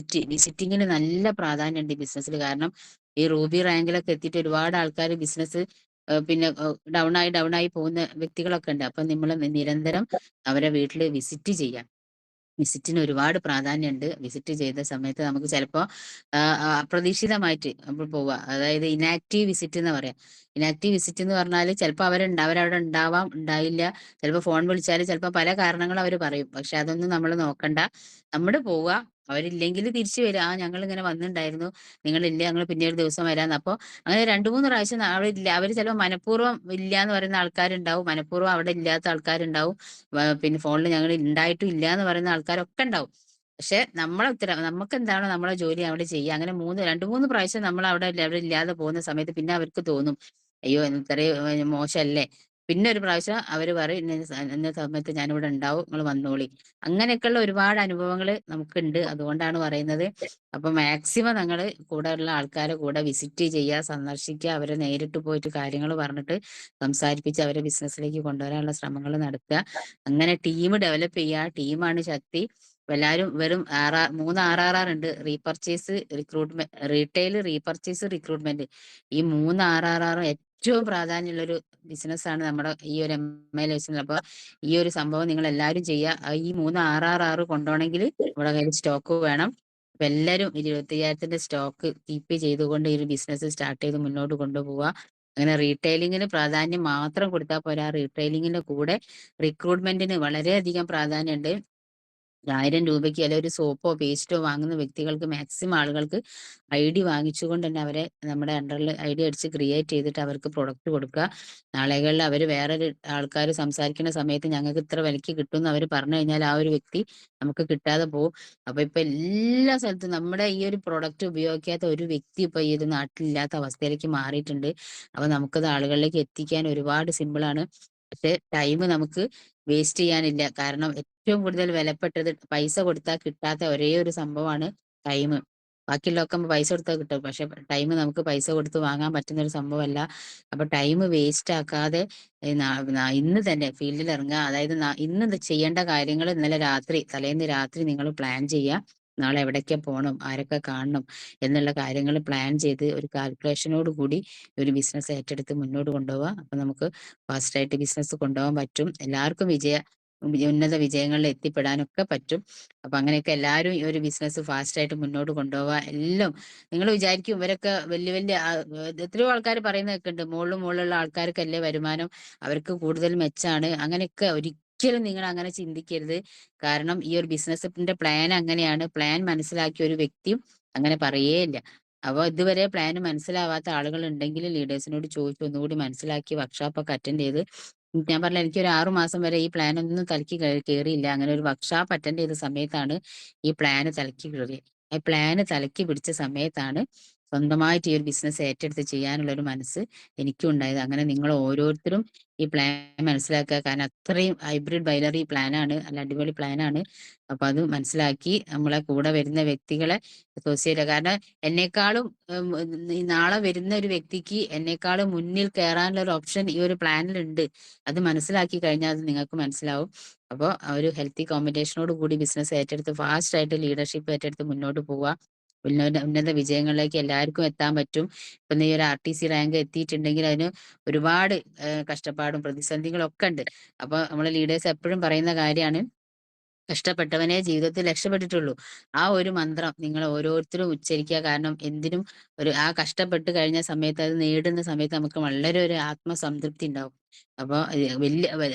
വിസിറ്റിങ്ങിന് നല്ല പ്രാധാന്യമുണ്ട് ഈ ബിസിനസ്സിൽ. കാരണം ഈ റൂബി റാങ്കിലൊക്കെ എത്തിയിട്ട് ഒരുപാട് ആൾക്കാർ ബിസിനസ് പിന്നെ ഡൗൺ ആയി പോകുന്ന വ്യക്തികളൊക്കെ ഉണ്ട്. അപ്പൊ നമ്മൾ നിരന്തരം അവരെ വീട്ടിൽ വിസിറ്റ് ചെയ്യാം. വിസിറ്റിന് ഒരുപാട് പ്രാധാന്യമുണ്ട്. വിസിറ്റ് ചെയ്ത സമയത്ത് നമുക്ക് ചിലപ്പോൾ അപ്രതീക്ഷിതമായിട്ട് നമ്മൾ പോവുക, അതായത് ഇനാക്റ്റീവ് വിസിറ്റ് എന്ന് പറയാം. ഇനാക്റ്റീവ് വിസിറ്റ് എന്ന് പറഞ്ഞാൽ ചിലപ്പോൾ അവരവിടെ ഉണ്ടാവാം, ഉണ്ടായില്ല. ചിലപ്പോൾ ഫോൺ വിളിച്ചാൽ ചിലപ്പോൾ പല കാരണങ്ങൾ അവർ പറയും. പക്ഷെ അതൊന്നും നമ്മൾ നോക്കണ്ട. നമ്മൾ പോവുക, അവരില്ലെങ്കിൽ തിരിച്ചു വരിക. ഞങ്ങൾ ഇങ്ങനെ വന്നിട്ടുണ്ടായിരുന്നു, നിങ്ങളില്ല, ഞങ്ങൾ പിന്നെ ഒരു ദിവസം വരാന്ന്. അപ്പോൾ അങ്ങനെ 2-3 പ്രാവശ്യം അവിടെ ഇല്ല. അവർ ചിലപ്പോൾ മനഃപൂർവ്വം ഇല്ല എന്ന് പറയുന്ന ആൾക്കാരുണ്ടാവും, മനഃപൂർവ്വം അവിടെ ഇല്ലാത്ത ആൾക്കാരുണ്ടാവും, പിന്നെ ഫോണിൽ ഞങ്ങൾ ഉണ്ടായിട്ടും ഇല്ല എന്ന് പറയുന്ന ആൾക്കാരൊക്കെ ഉണ്ടാവും. പക്ഷെ നമുക്ക് എന്താണോ നമ്മളെ ജോലി അവിടെ ചെയ്യുക. അങ്ങനെ 2-3 പ്രാവശ്യം നമ്മൾ അവിടെ ഇല്ലാതെ പോകുന്ന സമയത്ത് പിന്നെ അവർക്ക് തോന്നും, അയ്യോ ഇത്രയും മോശമല്ലേ. പിന്നെ ഒരു പ്രാവശ്യം അവര് പറയും ഇന്ന സമയത്ത് ഞാനിവിടെ ഉണ്ടാവും, നിങ്ങൾ വന്നോളി. അങ്ങനെയൊക്കെയുള്ള ഒരുപാട് അനുഭവങ്ങൾ നമുക്കുണ്ട്. അതുകൊണ്ടാണ് പറയുന്നത്. അപ്പൊ മാക്സിമം ഞങ്ങള് കൂടെ ഉള്ള ആൾക്കാരെ കൂടെ വിസിറ്റ് ചെയ്യുക, സന്ദർശിക്കുക, അവരെ നേരിട്ട് പോയിട്ട് കാര്യങ്ങൾ പറഞ്ഞിട്ട് സംസാരിപ്പിച്ച് അവരെ ബിസിനസ്സിലേക്ക് കൊണ്ടുവരാനുള്ള ശ്രമങ്ങൾ നടത്തുക. അങ്ങനെ ടീം ഡെവലപ്പ് ചെയ്യുക. ടീമാണ് ശക്തി. എല്ലാവരും വെറും മൂന്ന് RRR ഉണ്ട്: repurchase, recruitment, retail, repurchase, recruitment. ഈ മൂന്ന് RRR ഏറ്റവും പ്രാധാന്യമുള്ള ഒരു ബിസിനസ്സാണ് നമ്മുടെ ഈ ഒരു MLS. അപ്പൊ ഈ ഒരു സംഭവം നിങ്ങൾ എല്ലാവരും ചെയ്യുക. ഈ മൂന്ന് RRR കൊണ്ടുപോകണമെങ്കിൽ നമ്മുടെ കയ്യിൽ സ്റ്റോക്ക് വേണം. അപ്പൊ എല്ലാവരും 25,000ന്റെ സ്റ്റോക്ക് കീപ്പ് ചെയ്തുകൊണ്ട് ഈ ഒരു ബിസിനസ് സ്റ്റാർട്ട് ചെയ്ത് മുന്നോട്ട് കൊണ്ടുപോവുക. അങ്ങനെ റീറ്റെയിലിങ്ങിന് പ്രാധാന്യം മാത്രം കൊടുത്താൽ പോരാ, റീറ്റെയിലിങ്ങിന്റെ കൂടെ റിക്രൂട്ട്മെന്റിന് വളരെയധികം പ്രാധാന്യമുണ്ട്. 1000 രൂപയ്ക്ക് അല്ലെങ്കിൽ ഒരു സോപ്പോ പേസ്റ്റോ വാങ്ങുന്ന വ്യക്തികൾക്ക് മാക്സിമം ആളുകൾക്ക് ID വാങ്ങിച്ചുകൊണ്ട് തന്നെ അവരെ നമ്മുടെ അണ്ടറിൽ ID അടിച്ച് ക്രിയേറ്റ് ചെയ്തിട്ട് അവർക്ക് പ്രൊഡക്റ്റ് കൊടുക്കുക. നാളെകളിൽ അവർ വേറൊരു ആൾക്കാർ സംസാരിക്കുന്ന സമയത്ത് ഞങ്ങൾക്ക് ഇത്ര വിലയ്ക്ക് കിട്ടും എന്ന് അവർ പറഞ്ഞു കഴിഞ്ഞാൽ ആ ഒരു വ്യക്തി നമുക്ക് കിട്ടാതെ പോകും. അപ്പൊ ഇപ്പൊ എല്ലാ സ്ഥലത്തും നമ്മുടെ ഈ ഒരു പ്രൊഡക്റ്റ് ഉപയോഗിക്കാത്ത ഒരു വ്യക്തി ഇപ്പൊ ഈ ഒരു നാട്ടിലില്ലാത്ത അവസ്ഥയിലേക്ക് മാറിയിട്ടുണ്ട്. അപ്പൊ നമുക്കത് ആളുകളിലേക്ക് എത്തിക്കാൻ ഒരുപാട് സിമ്പിളാണ്. പക്ഷെ ടൈം നമുക്ക് വേസ്റ്റ് ചെയ്യാനില്ല. കാരണം ഏറ്റവും കൂടുതൽ വിലപ്പെട്ടത് പൈസ കൊടുത്താൽ കിട്ടാത്ത ഒരേ ഒരു സംഭവമാണ് ടൈം. ബാക്കിയുള്ളതൊക്കെ പൈസ കൊടുത്താൽ കിട്ടും, പക്ഷെ ടൈം നമുക്ക് പൈസ കൊടുത്ത് വാങ്ങാൻ പറ്റുന്ന ഒരു സംഭവമല്ല. അപ്പൊ ടൈം വേസ്റ്റ് ആക്കാതെ ഇന്ന് തന്നെ ഫീൽഡിൽ ഇറങ്ങുക. അതായത് ഇന്ന് ചെയ്യേണ്ട കാര്യങ്ങൾ ഇന്നലെ രാത്രി, തലേന്ന് രാത്രി നിങ്ങൾ പ്ലാൻ ചെയ്യുക. നാളെ എവിടേക്ക് പോകണം, ആരൊക്കെ കാണണം എന്നുള്ള കാര്യങ്ങൾ പ്ലാൻ ചെയ്ത് ഒരു കാൽക്കുലേഷനോട് കൂടി ഒരു ബിസിനസ് ഏറ്റെടുത്ത് മുന്നോട്ട് കൊണ്ടുപോവുക. അപ്പൊ നമുക്ക് ഫാസ്റ്റായിട്ട് ബിസിനസ് കൊണ്ടുപോകാൻ പറ്റും. എല്ലാവർക്കും ഉന്നത വിജയങ്ങളിൽ എത്തിപ്പെടാനൊക്കെ പറ്റും. അപ്പൊ അങ്ങനെയൊക്കെ എല്ലാവരും ഈ ഒരു ബിസിനസ് ഫാസ്റ്റായിട്ട് മുന്നോട്ട് കൊണ്ടുപോവുക. എല്ലാം നിങ്ങൾ വിചാരിക്കും ഇവരൊക്കെ വലിയ വലിയ എത്രയോ ആൾക്കാർ പറയുന്നതൊക്കെ ഉണ്ട്, മുകളിലുള്ള ആൾക്കാർക്കല്ലേ വരുമാനം, അവർക്ക് കൂടുതൽ മെച്ചാണ്. അങ്ങനെയൊക്കെ ഒരിക്കലും നിങ്ങൾ അങ്ങനെ ചിന്തിക്കരുത്. കാരണം ഈ ഒരു ബിസിനസിന്റെ പ്ലാൻ അങ്ങനെയാണ്. പ്ലാൻ മനസ്സിലാക്കിയ ഒരു വ്യക്തിയും അങ്ങനെ പറയേയില്ല. അപ്പോൾ ഇതുവരെ പ്ലാൻ മനസ്സിലാവാത്ത ആളുകൾ ഉണ്ടെങ്കിൽ ലീഡേഴ്സിനോട് ചോദിച്ചു ഒന്നുകൂടി മനസ്സിലാക്കി വർക്ക്ഷോപ്പൊക്കെ അറ്റൻഡ് ചെയ്ത്, ഞാൻ പറഞ്ഞ എനിക്ക് ഒരു 6 മാസം വരെ ഈ പ്ലാൻ ഒന്നും തലയ്ക്ക് കയറിയില്ല. അങ്ങനെ ഒരു വർക്ക്ഷോപ്പ് അറ്റൻഡ് ചെയ്ത സമയത്താണ് ഈ പ്ലാന് തലയ്ക്ക് കയറിയത്. ഈ പ്ലാന് തലയ്ക്ക് പിടിച്ച സമയത്താണ് സ്വന്തമായിട്ട് ഈ ഒരു ബിസിനസ് ഏറ്റെടുത്ത് ചെയ്യാനുള്ള ഒരു മനസ്സ് എനിക്കും ഉണ്ടായത്. അങ്ങനെ നിങ്ങൾ ഓരോരുത്തരും ഈ പ്ലാൻ മനസ്സിലാക്കുക. കാരണം അത്രയും ഹൈബ്രിഡ് ബൈനറി പ്ലാനാണ്, അല്ല അടിപൊളി പ്ലാനാണ്. അപ്പൊ അത് മനസ്സിലാക്കി നമ്മളെ കൂടെ വരുന്ന വ്യക്തികളെ അസോസിയേറ്റ്, കാരണം എന്നെക്കാളും ഈ നാളെ വരുന്ന ഒരു വ്യക്തിക്ക് എന്നെക്കാളും മുന്നിൽ കയറാനുള്ള ഒരു ഓപ്ഷൻ ഈ ഒരു പ്ലാനിലുണ്ട്. അത് മനസ്സിലാക്കി കഴിഞ്ഞാൽ അത് നിങ്ങൾക്ക് മനസ്സിലാവും. അപ്പോൾ ഒരു ഹെൽത്തി കോമ്പിനേഷനോട് കൂടി ബിസിനസ് ഏറ്റെടുത്ത് ഫാസ്റ്റ് ആയിട്ട് ലീഡർഷിപ്പ് ഏറ്റെടുത്ത് മുന്നോട്ട് പോവുക. ഉന്നത വിജയങ്ങളിലേക്ക് എല്ലാവർക്കും എത്താൻ പറ്റും. ഇപ്പൊ നീ ഒരു RTC റാങ്ക് എത്തിയിട്ടുണ്ടെങ്കിൽ അതിന് ഒരുപാട് കഷ്ടപ്പാടും പ്രതിസന്ധികളും ഒക്കെ ഉണ്ട്. അപ്പൊ നമ്മളെ ലീഡേഴ്സ് എപ്പോഴും പറയുന്ന കാര്യമാണ്, കഷ്ടപ്പെട്ടവനെ ജീവിതത്തിൽ രക്ഷപ്പെട്ടിട്ടുള്ളൂ. ആ ഒരു മന്ത്രം നിങ്ങൾ ഓരോരുത്തരും ഉച്ചരിക്കുക. കാരണം എന്തിനും ആ കഷ്ടപ്പെട്ട് കഴിഞ്ഞ സമയത്ത് അത് നേടുന്ന സമയത്ത് നമുക്ക് വളരെ ഒരു ആത്മസംതൃപ്തി ഉണ്ടാവും. അപ്പൊ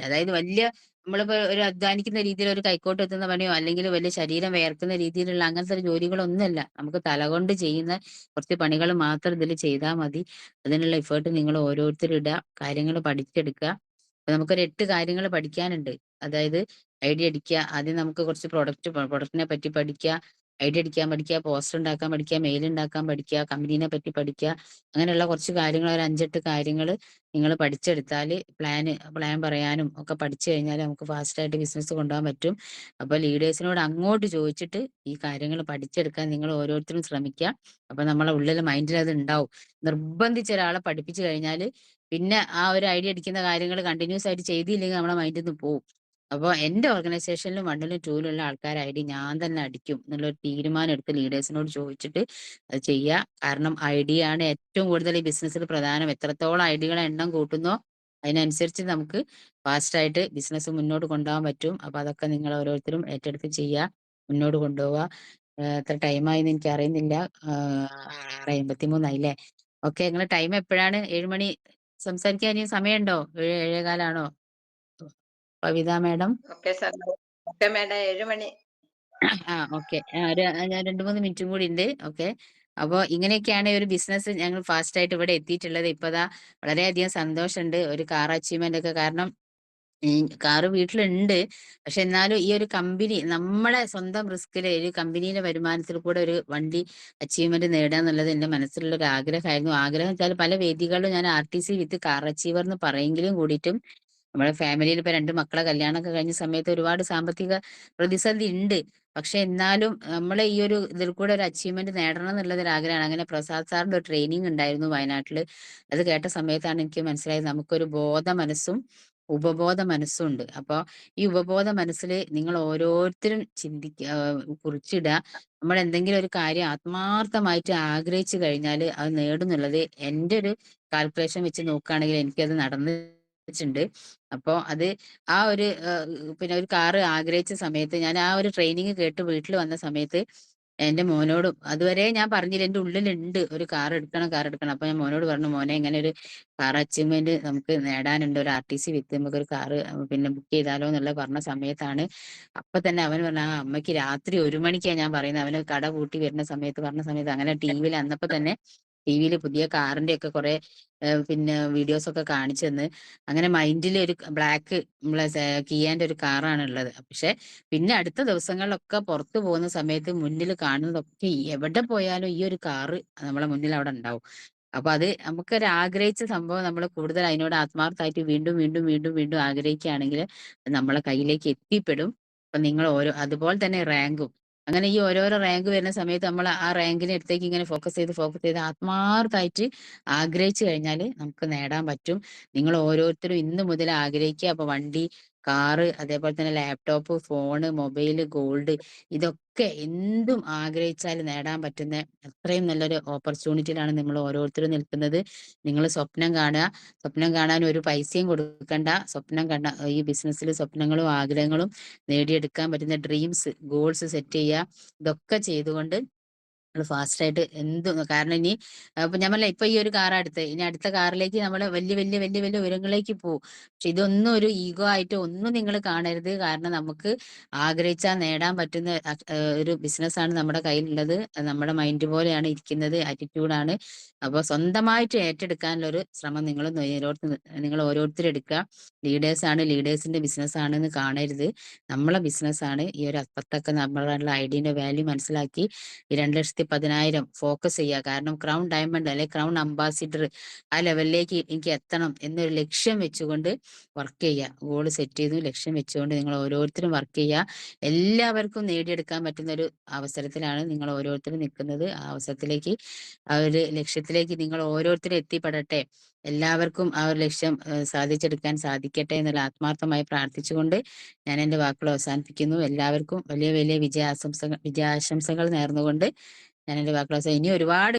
അതായത് വലിയ നമ്മളിപ്പോ ഒരു അധ്വാനിക്കുന്ന രീതിയിൽ ഒരു കൈക്കോട്ട് എത്തുന്ന പണിയോ അല്ലെങ്കിൽ വലിയ ശരീരം വേർക്കുന്ന രീതിയിലുള്ള അങ്ങനത്തെ ഒരു ജോലികളൊന്നുമല്ല. നമുക്ക് തലകൊണ്ട് ചെയ്യുന്ന കുറച്ച് പണികൾ മാത്രം ഇതിൽ ചെയ്താൽ മതി. അതിനുള്ള എഫേർട്ട് നിങ്ങൾ ഓരോരുത്തരും ഇടുക, കാര്യങ്ങൾ പഠിച്ചെടുക്കുക. അപ്പൊ നമുക്കൊരു 8 കാര്യങ്ങൾ പഠിക്കാനുണ്ട്. അതായത് ഐഡിയ അടിക്കുക. ആദ്യം നമുക്ക് കുറച്ച് പ്രൊഡക്റ്റിനെ പറ്റി പഠിക്കുക, ഐഡിയ അടിക്കാൻ പഠിക്കുക, പോസ്റ്റർ ഉണ്ടാക്കാൻ പഠിക്കുക, മെയിൽ ഉണ്ടാക്കാൻ പഠിക്കുക, കമ്പനീനെ പറ്റി പഠിക്കുക. അങ്ങനെയുള്ള കുറച്ച് കാര്യങ്ങൾ, ഒരു 5-8 കാര്യങ്ങൾ നിങ്ങൾ പഠിച്ചെടുത്താൽ പ്ലാൻ പറയാനും ഒക്കെ പഠിച്ചു കഴിഞ്ഞാൽ നമുക്ക് ഫാസ്റ്റായിട്ട് ബിസിനസ് കൊണ്ടുപോകാൻ പറ്റും. അപ്പൊ ലീഡേഴ്സിനോട് അങ്ങോട്ട് ചോദിച്ചിട്ട് ഈ കാര്യങ്ങൾ പഠിച്ചെടുക്കാൻ നിങ്ങൾ ഓരോരുത്തരും ശ്രമിക്കുക. അപ്പൊ നമ്മളെ ഉള്ളിൽ മൈൻഡിൽ അത് ഉണ്ടാവും. നിർബന്ധിച്ച് ഒരാളെ പഠിപ്പിച്ചു കഴിഞ്ഞാൽ പിന്നെ ആ ഒരു ഐഡിയ അടിക്കുന്ന കാര്യങ്ങൾ കണ്ടിന്യൂസ് ആയിട്ട് ചെയ്തില്ലെങ്കിൽ നമ്മളെ മൈൻഡിൽ നിന്ന് പോകും. അപ്പോൾ എന്റെ ഓർഗനൈസേഷനിലും 1ലും 2ലുള്ള ആൾക്കാർ ID ഞാൻ തന്നെ അടിക്കും എന്നുള്ളൊരു തീരുമാനം എടുത്ത് ലീഡേഴ്സിനോട് ചോദിച്ചിട്ട് അത് ചെയ്യുക. കാരണം ID ആണ് ഏറ്റവും കൂടുതൽ ഈ ബിസിനസ്സിൽ പ്രധാനം. എത്രത്തോളം ഐഡിയകളെ എണ്ണം കൂട്ടുന്നോ അതിനനുസരിച്ച് നമുക്ക് ഫാസ്റ്റായിട്ട് ബിസിനസ് മുന്നോട്ട് കൊണ്ടുപോകാൻ പറ്റും. അപ്പൊ അതൊക്കെ നിങ്ങൾ ഓരോരുത്തരും ഏറ്റെടുത്ത് ചെയ്യുക, മുന്നോട്ട് കൊണ്ടുപോവുക. എത്ര ടൈമായിന്ന് എനിക്ക് അറിയുന്നില്ല. 6:53 ഓക്കെ, നിങ്ങളെ ടൈം എപ്പോഴാണ്? 7 മണി സംസാരിക്കാൻ ഇനി സമയമുണ്ടോ? 7:15 Pavitha madam? Okay sir. Okay madam, 7 മണി. ഓക്കെ. ഞാൻ 2-3 മിനിറ്റും കൂടി ഉണ്ട്. ഓക്കെ. അപ്പൊ ഇങ്ങനെയൊക്കെയാണ് ഒരു ബിസിനസ് ഞങ്ങൾ ഫാസ്റ്റ് ആയിട്ട് ഇവിടെ എത്തിയിട്ടുള്ളത്. ഇപ്പതാ വളരെയധികം സന്തോഷമുണ്ട് ഒരു കാർ അച്ചീവ്മെന്റ് ഒക്കെ. കാരണം ഈ കാറ് വീട്ടിലുണ്ട്, പക്ഷെ എന്നാലും ഈ ഒരു കമ്പനി നമ്മളെ സ്വന്തം റിസ്കില് ഒരു കമ്പനിയുടെ വരുമാനത്തിൽ കൂടെ ഒരു വണ്ടി അച്ചീവ്മെന്റ് നേടുക എന്നുള്ളത് എന്റെ മനസ്സിലുള്ള ഒരു ആഗ്രഹമായിരുന്നു. ആഗ്രഹം വെച്ചാൽ പല വേദികളിലും ഞാൻ RTC വിത്ത് കാർ അച്ചീവർ എന്ന് പറയെങ്കിലും കൂടിയിട്ടും നമ്മുടെ ഫാമിലിയിൽ ഇപ്പൊ 2 മക്കളെ കല്യാണമൊക്കെ കഴിഞ്ഞ സമയത്ത് ഒരുപാട് സാമ്പത്തിക പ്രതിസന്ധി ഉണ്ട്. പക്ഷെ എന്നാലും നമ്മളെ ഈ ഒരു ഇതിൽ കൂടെ ഒരു അച്ചീവ്മെന്റ് നേടണം എന്നുള്ളത് ഒരു ആഗ്രഹമാണ്. അങ്ങനെ പ്രസാദ് സാറിന്റെ ഒരു ട്രെയിനിങ് ഉണ്ടായിരുന്നു വയനാട്ടില്. അത് കേട്ട സമയത്താണ് എനിക്ക് മനസ്സിലായത് നമുക്കൊരു ബോധ മനസ്സും ഉപബോധ മനസ്സും ഉണ്ട്. അപ്പൊ ഈ ഉപബോധ മനസ്സില് നിങ്ങൾ ഓരോരുത്തരും കുറിച്ചിടുക. നമ്മൾ എന്തെങ്കിലും ഒരു കാര്യം ആത്മാർത്ഥമായിട്ട് ആഗ്രഹിച്ചു കഴിഞ്ഞാൽ അത് നേടുന്നുള്ളത് എന്റെ ഒരു കാൽക്കുലേഷൻ വെച്ച് നോക്കുകയാണെങ്കിൽ എനിക്കത് നടന്നിട്ടുണ്ട്. അപ്പോ അത് ആ ഒരു പിന്നെ ഒരു കാറ് ആഗ്രഹിച്ച സമയത്ത് ഞാൻ ആ ഒരു ട്രെയിനിങ് കേട്ട് വീട്ടിൽ വന്ന സമയത്ത് എന്റെ മോനോടും അതുവരെ ഞാൻ പറഞ്ഞില്ല എന്റെ ഉള്ളിലുണ്ട് ഒരു കാർ എടുക്കണം കാർ എടുക്കണം. അപ്പൊ ഞാൻ മോനോട് പറഞ്ഞു മോനെ ഇങ്ങനെ ഒരു കാർ അച്ചീവ്മെന്റ് നമുക്ക് നേടാനുണ്ട്, ഒരു RTC വിത്ത് നമുക്ക് ഒരു കാറ് പിന്നെ ബുക്ക് ചെയ്താലോ എന്നുള്ള പറഞ്ഞ സമയത്താണ് അപ്പൊ തന്നെ അവൻ പറഞ്ഞ ആ അമ്മയ്ക്ക് രാത്രി 1 മണിക്കാണ് ഞാൻ പറയുന്നത്, അവന് കട പൂട്ടി വരുന്ന സമയത്ത് പറഞ്ഞ സമയത്ത് അങ്ങനെ ടിവിയിൽ അന്നപ്പോ തന്നെ ടിവിയിൽ പുതിയ കാറിന്റെ ഒക്കെ കുറെ പിന്നെ വീഡിയോസ് ഒക്കെ കാണിച്ചു തന്ന് അങ്ങനെ മൈൻഡിൽ ഒരു ബ്ലാക്ക് നമ്മളെ കിയാന്റെ ഒരു കാറാണ് ഉള്ളത്. പക്ഷെ പിന്നെ അടുത്ത ദിവസങ്ങളിലൊക്കെ പുറത്തു പോകുന്ന സമയത്ത് മുന്നിൽ കാണുന്നതൊക്കെ എവിടെ പോയാലും ഈ ഒരു കാറ് നമ്മളെ മുന്നിൽ അവിടെ ഉണ്ടാവും. അപ്പൊ അത് നമുക്കൊരു ആഗ്രഹിച്ച സംഭവം നമ്മൾ കൂടുതൽ അതിനോട് ആത്മാർത്ഥമായിട്ട് വീണ്ടും വീണ്ടും വീണ്ടും വീണ്ടും ആഗ്രഹിക്കുകയാണെങ്കിൽ നമ്മളെ കയ്യിലേക്ക് എത്തിപ്പെടും. അപ്പൊ നിങ്ങൾ ഓരോ അതുപോലെ തന്നെ റാങ്കും അങ്ങനെ ഈ ഓരോരോ റാങ്ക് വരുന്ന സമയത്ത് നമ്മൾ ആ റാങ്കിന് അടുത്തേക്ക് ഇങ്ങനെ ഫോക്കസ് ചെയ്ത് ആത്മാർത്ഥമായിട്ട് ആഗ്രഹിച്ചു കഴിഞ്ഞാൽ നമുക്ക് നേടാൻ പറ്റും. നിങ്ങൾ ഓരോരുത്തരും ഇന്ന് മുതൽ ആഗ്രഹിക്കുക. അപ്പൊ വണ്ടി, കാറ്, അതേപോലെ തന്നെ ലാപ്ടോപ്പ്, ഫോണ്, മൊബൈല്, ഗോൾഡ്, ഇതൊക്കെ എന്തും ആഗ്രഹിച്ചാൽ നേടാൻ പറ്റുന്ന അത്രയും നല്ലൊരു ഓപ്പർച്യൂണിറ്റിയിലാണ് നമ്മൾ ഓരോരുത്തരും നിൽക്കുന്നത്. നിങ്ങൾ സ്വപ്നം കാണുക. സ്വപ്നം കാണാൻ ഒരു പൈസയും കൊടുക്കണ്ട. സ്വപ്നം കണ്ട ഈ ബിസിനസ്സിൽ സ്വപ്നങ്ങളും ആഗ്രഹങ്ങളും നേടിയെടുക്കാൻ പറ്റുന്ന ഡ്രീംസ്, ഗോൾസ് സെറ്റ് ചെയ്യുക. ഇതൊക്കെ ചെയ്തുകൊണ്ട് ഫാസ്റ്റ് ആയിട്ട് എന്തും കാരണം ഇനി ഇപ്പൊ ഞാൻ പറഞ്ഞില്ലേ ഇപ്പൊ ഈ ഒരു കാറാ എടുത്തത്, ഇനി അടുത്ത കാറിലേക്ക് നമ്മൾ വലിയ വലിയ വലിയ വലിയ ഉയരങ്ങളിലേക്ക് പോകും. പക്ഷെ ഇതൊന്നും ഒരു ഈഗോ ആയിട്ട് ഒന്നും നിങ്ങൾ കാണരുത്. കാരണം നമുക്ക് ആഗ്രഹിച്ചാൽ നേടാൻ പറ്റുന്ന ഒരു ബിസിനസ്സാണ് നമ്മുടെ കയ്യിലുള്ളത്. അത് നമ്മുടെ മൈൻഡ് പോലെയാണ് ഇരിക്കുന്നത്, ആറ്റിറ്റ്യൂഡാണ്. അപ്പൊ സ്വന്തമായിട്ട് ഏറ്റെടുക്കാനുള്ള ഒരു ശ്രമം നിങ്ങൾ ഓരോരുത്തരും എടുക്കുക. ലീഡേഴ്സ് ആണ്, ലീഡേഴ്സിന്റെ ബിസിനസ് ആണെന്ന് കാണരുത്. നമ്മളെ ബിസിനസ്സാണ്. ഈ ഒരു അപ്പുറത്തൊക്കെ നമ്മളുടെ ഐഡിയന്റെ വാല്യൂ മനസ്സിലാക്കി ഈ 2,10,000 ഫോക്കസ് ചെയ്യുക. കാരണം ക്രൗൺ ഡയമണ്ട് അല്ലെ ക്രൗൺ അംബാസിഡർ ആ ലെവലിലേക്ക് എനിക്ക് എത്തണം എന്നൊരു ലക്ഷ്യം വെച്ചുകൊണ്ട് വർക്ക് ചെയ്യുക. ഗോൾ സെറ്റ് ചെയ്തു ലക്ഷ്യം വെച്ചുകൊണ്ട് നിങ്ങൾ ഓരോരുത്തരും വർക്ക് ചെയ്യുക. എല്ലാവർക്കും നേടിയെടുക്കാൻ പറ്റുന്ന ഒരു അവസരത്തിലാണ് നിങ്ങൾ ഓരോരുത്തരും നിൽക്കുന്നത്. ആ അവസരത്തിലേക്ക് ആ ഒരു ലക്ഷ്യത്തിലേക്ക് നിങ്ങൾ ഓരോരുത്തരും എത്തിപ്പെടട്ടെ. എല്ലാവർക്കും ആ ഒരു ലക്ഷ്യം സാധിച്ചെടുക്കാൻ സാധിക്കട്ടെ എന്നുള്ള ആത്മാർത്ഥമായി പ്രാർത്ഥിച്ചുകൊണ്ട് ഞാൻ എന്റെ വാക്കുകൾ അവസാനിപ്പിക്കുന്നു. എല്ലാവർക്കും വലിയ വലിയ വിജയാശംസകൾ നേർന്നുകൊണ്ട് ഞാൻ എന്റെ വാക്കുകൾ ഇനി ഒരുപാട്